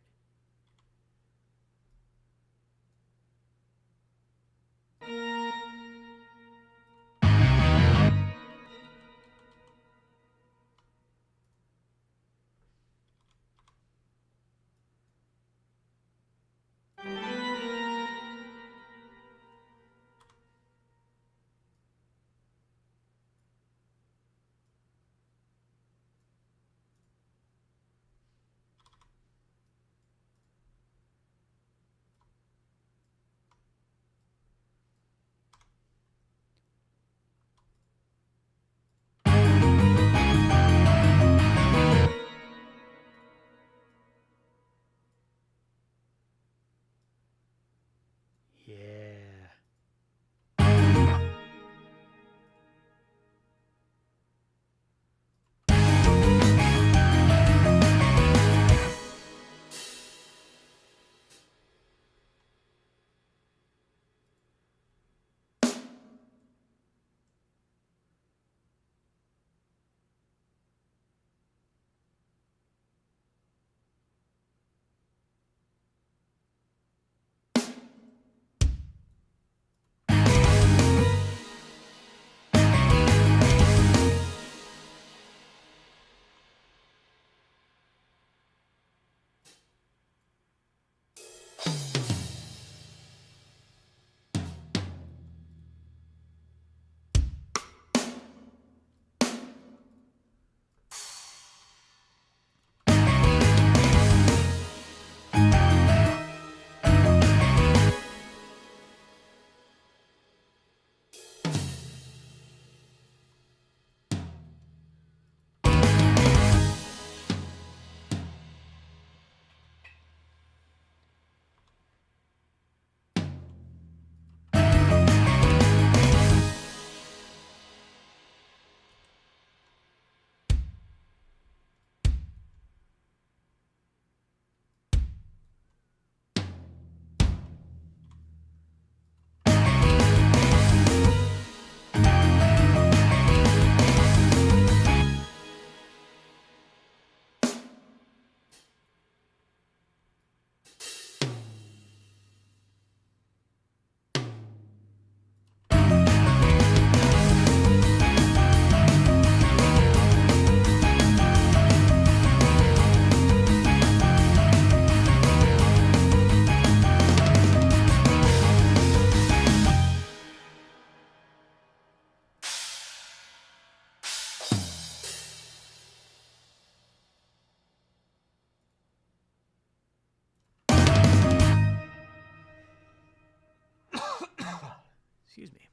Excuse me.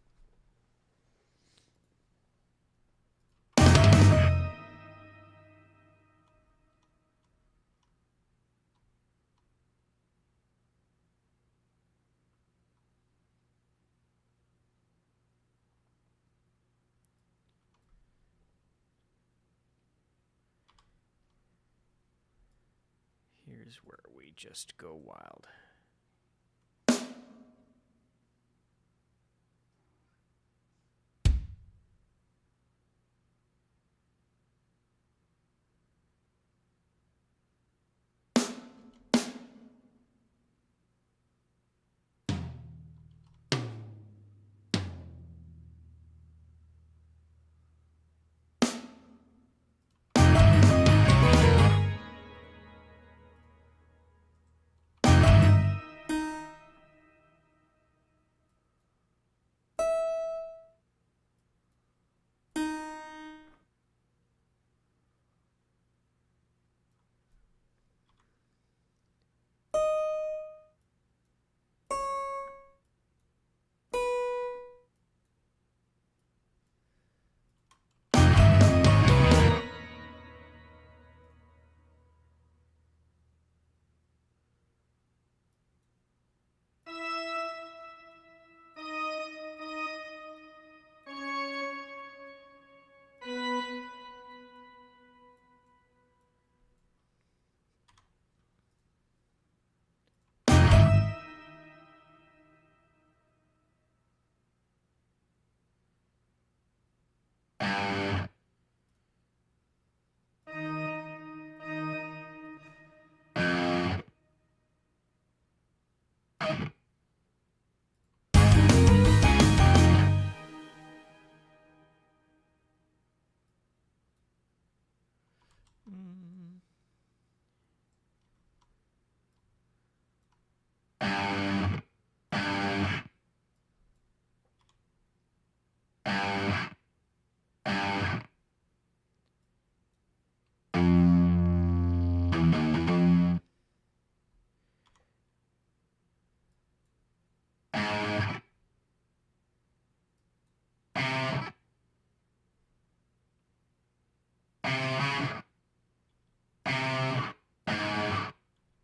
Here's where we just go wild.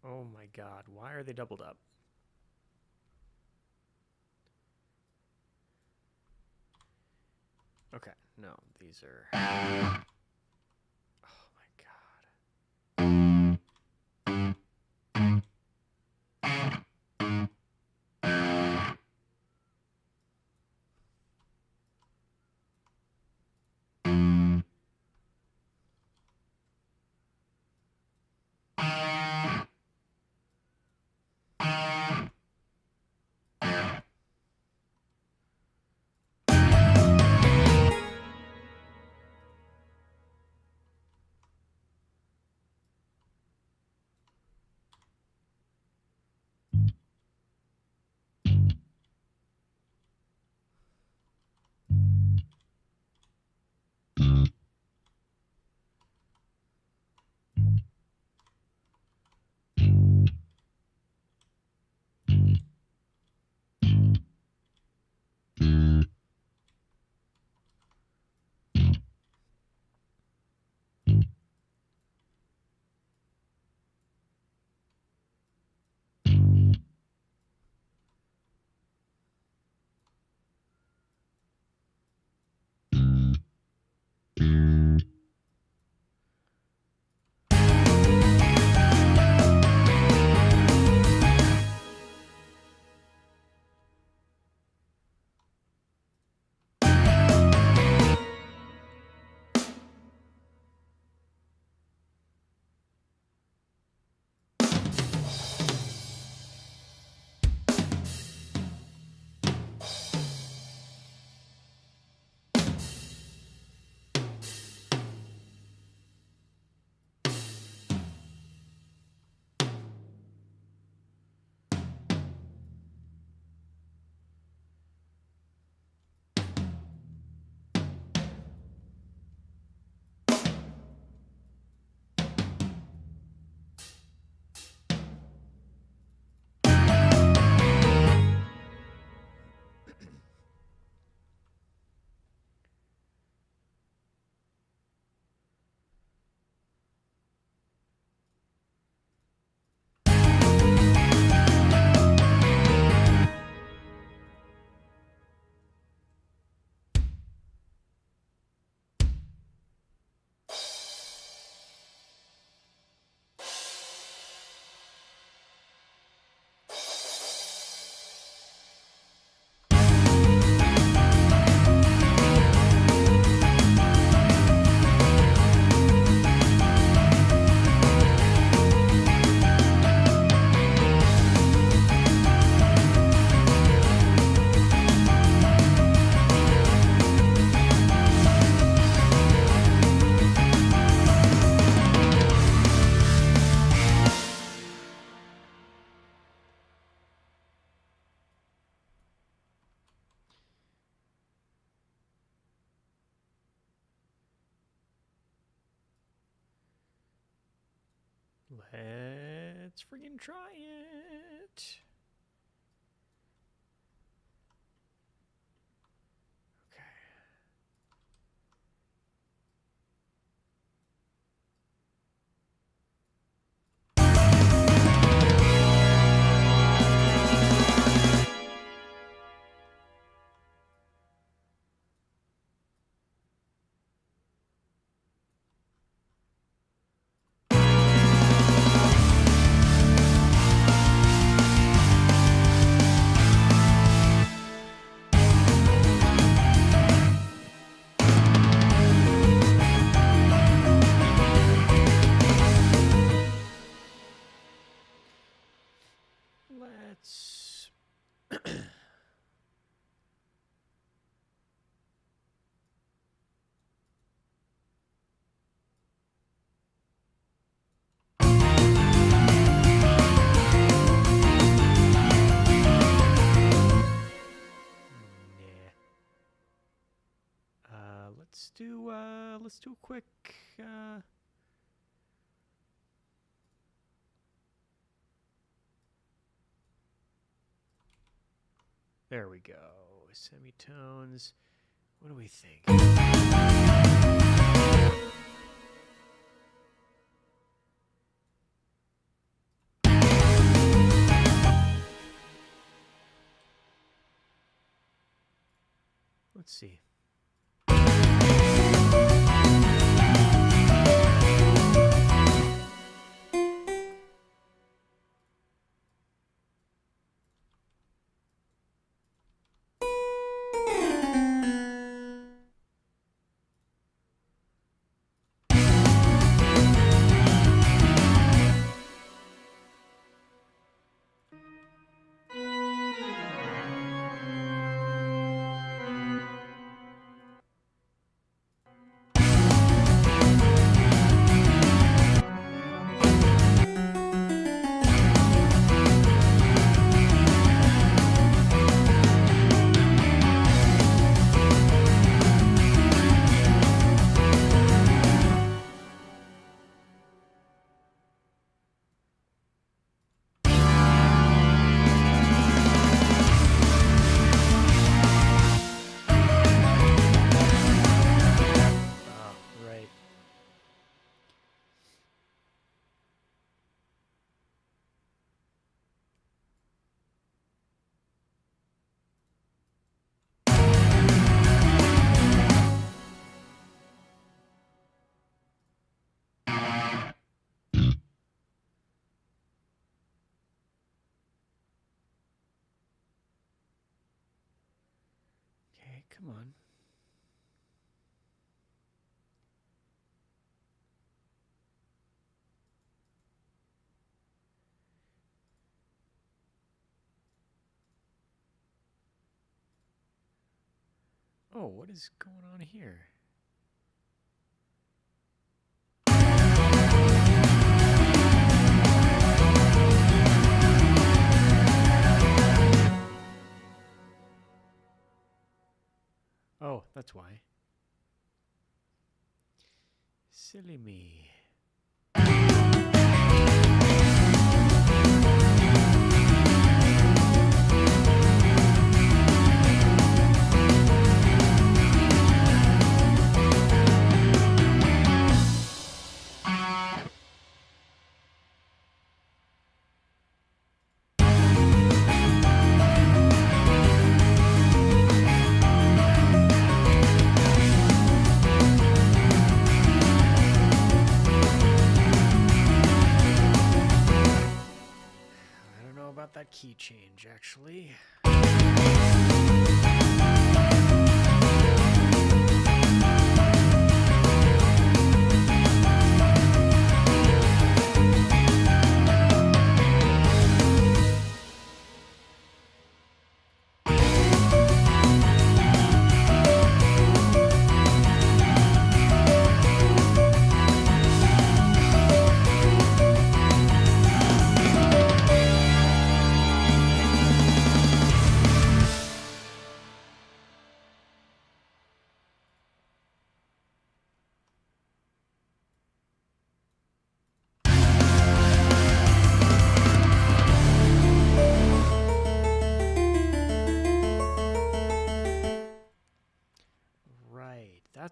Oh my god, why are they doubled up? Okay, no, these are... Oh my god. Let's friggin' try it. Okay. Let's let's do a quick there we go. Semitones. What do we think? Let's see. Right. Okay, come on. Oh, what is going on here? Oh, that's why. Silly me. I don't know about that key change, actually.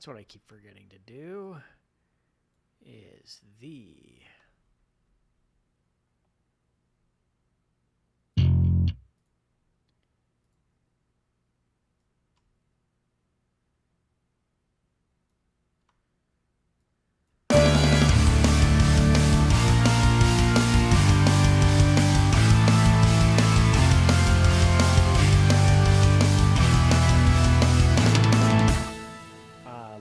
that's what I keep forgetting to do, is the...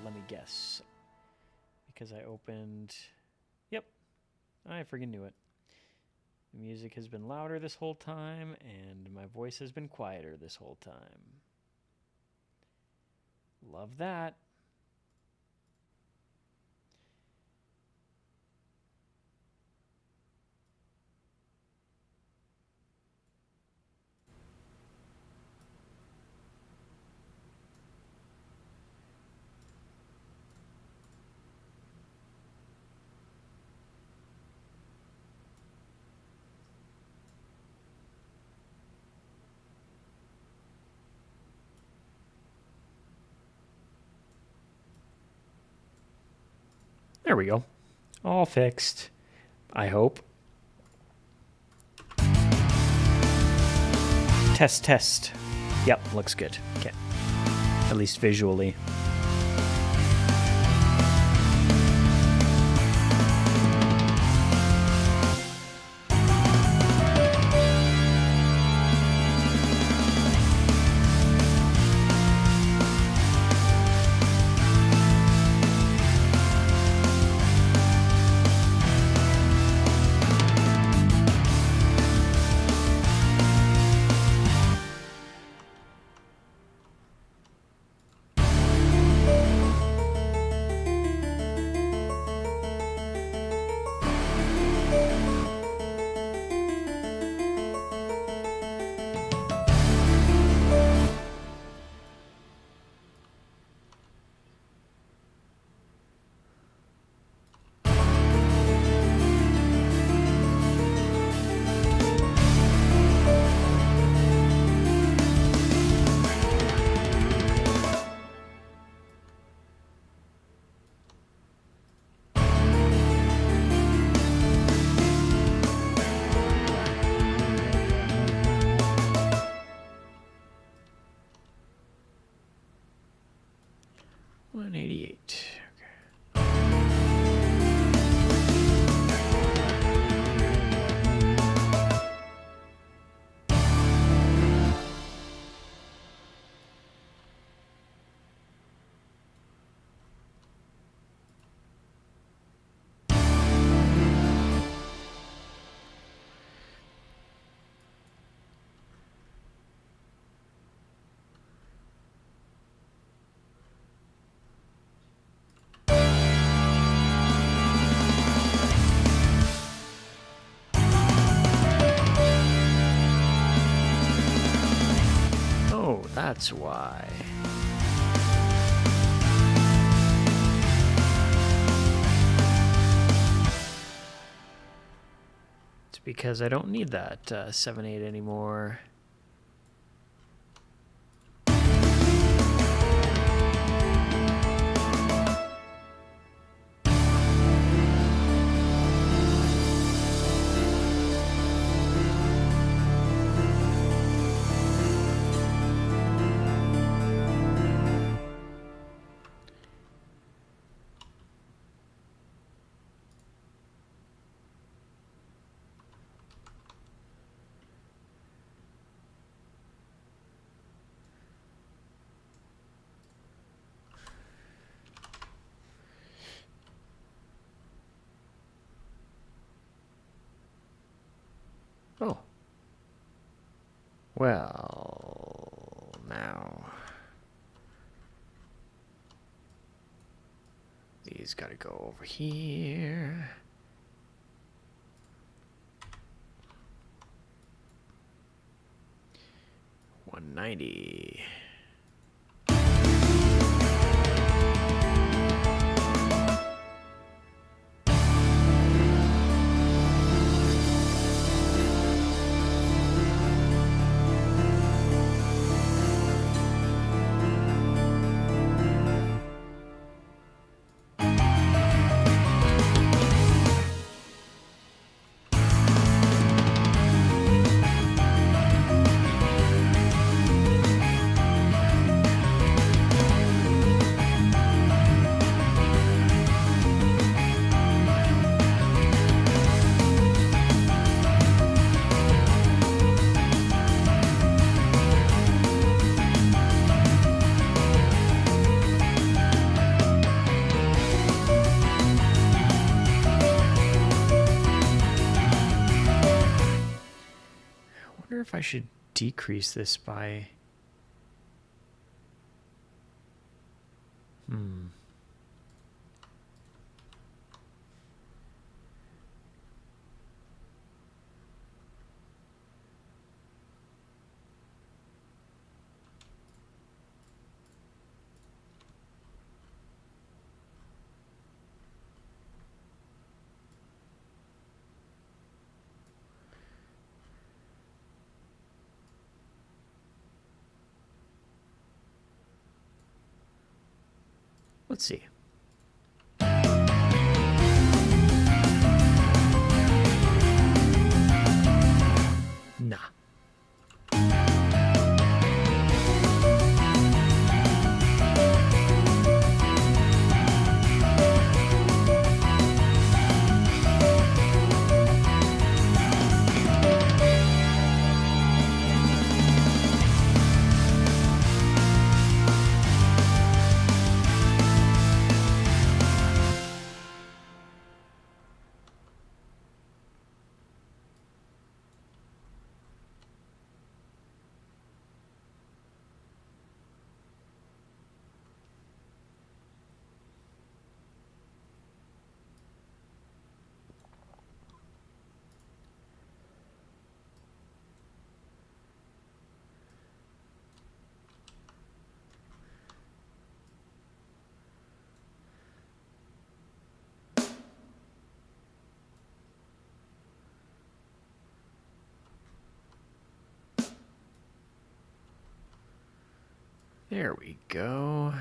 Let me guess. Because I opened... Yep, I friggin' knew it. The music has been louder this whole time, and my voice has been quieter this whole time. Love that. There we go. All fixed. I hope. Test, test. Yep, looks good. Okay. At least visually. That's why. It's because I don't need that 7/8 anymore. Oh. Well, now. These gotta go over here. $190. wonder if I should decrease this by... Let's see. Nah. There we go.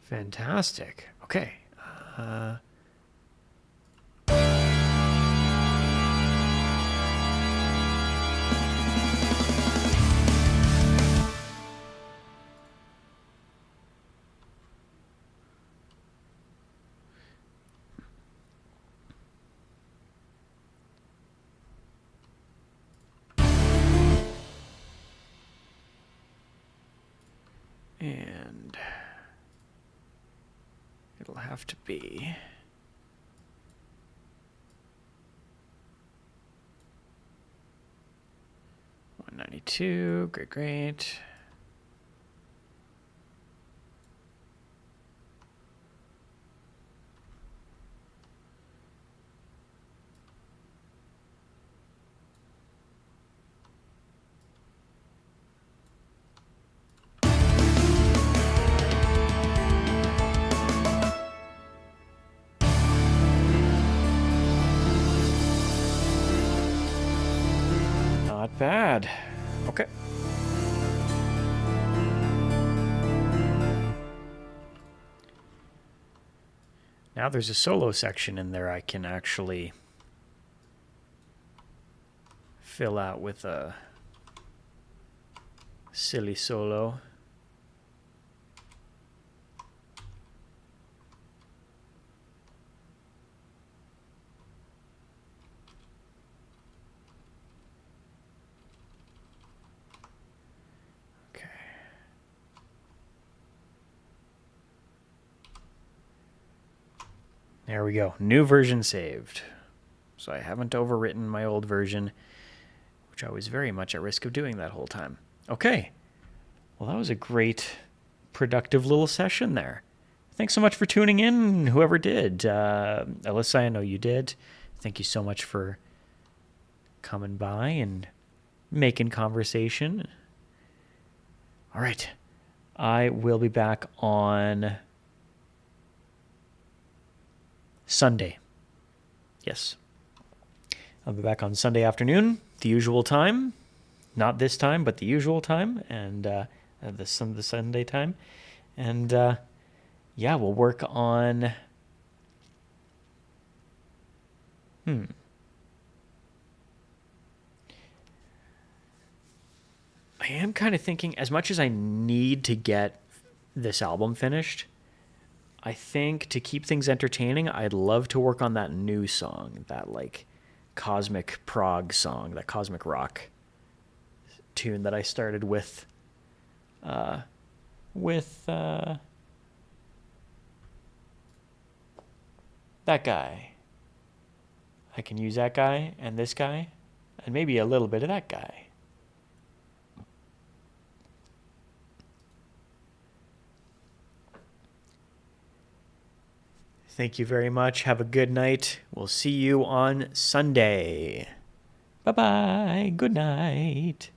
Fantastic. Okay. And it'll have to be 192. Great, great. Not bad. Okay. Now there's a solo section in there I can actually fill out with a silly solo. There we go. New version saved. So I haven't overwritten my old version, which I was very much at risk of doing that whole time. Okay. Well, that was a great, productive little session there. Thanks so much for tuning in, whoever did. Alyssa, I know you did. Thank you so much for coming by and making conversation. All right. I will be back on Sunday. Yes. I'll be back on Sunday afternoon, the usual time. Not this time, but the usual time, and the Sunday time. And yeah, we'll work on. I am kind of thinking, as much as I need to get this album finished, I think to keep things entertaining, I'd love to work on that new song, that like cosmic prog song, that cosmic rock tune that I started with that guy. I can use that guy and this guy and maybe a little bit of that guy. Thank you very much. Have a good night. We'll see you on Sunday. Bye-bye. Good night.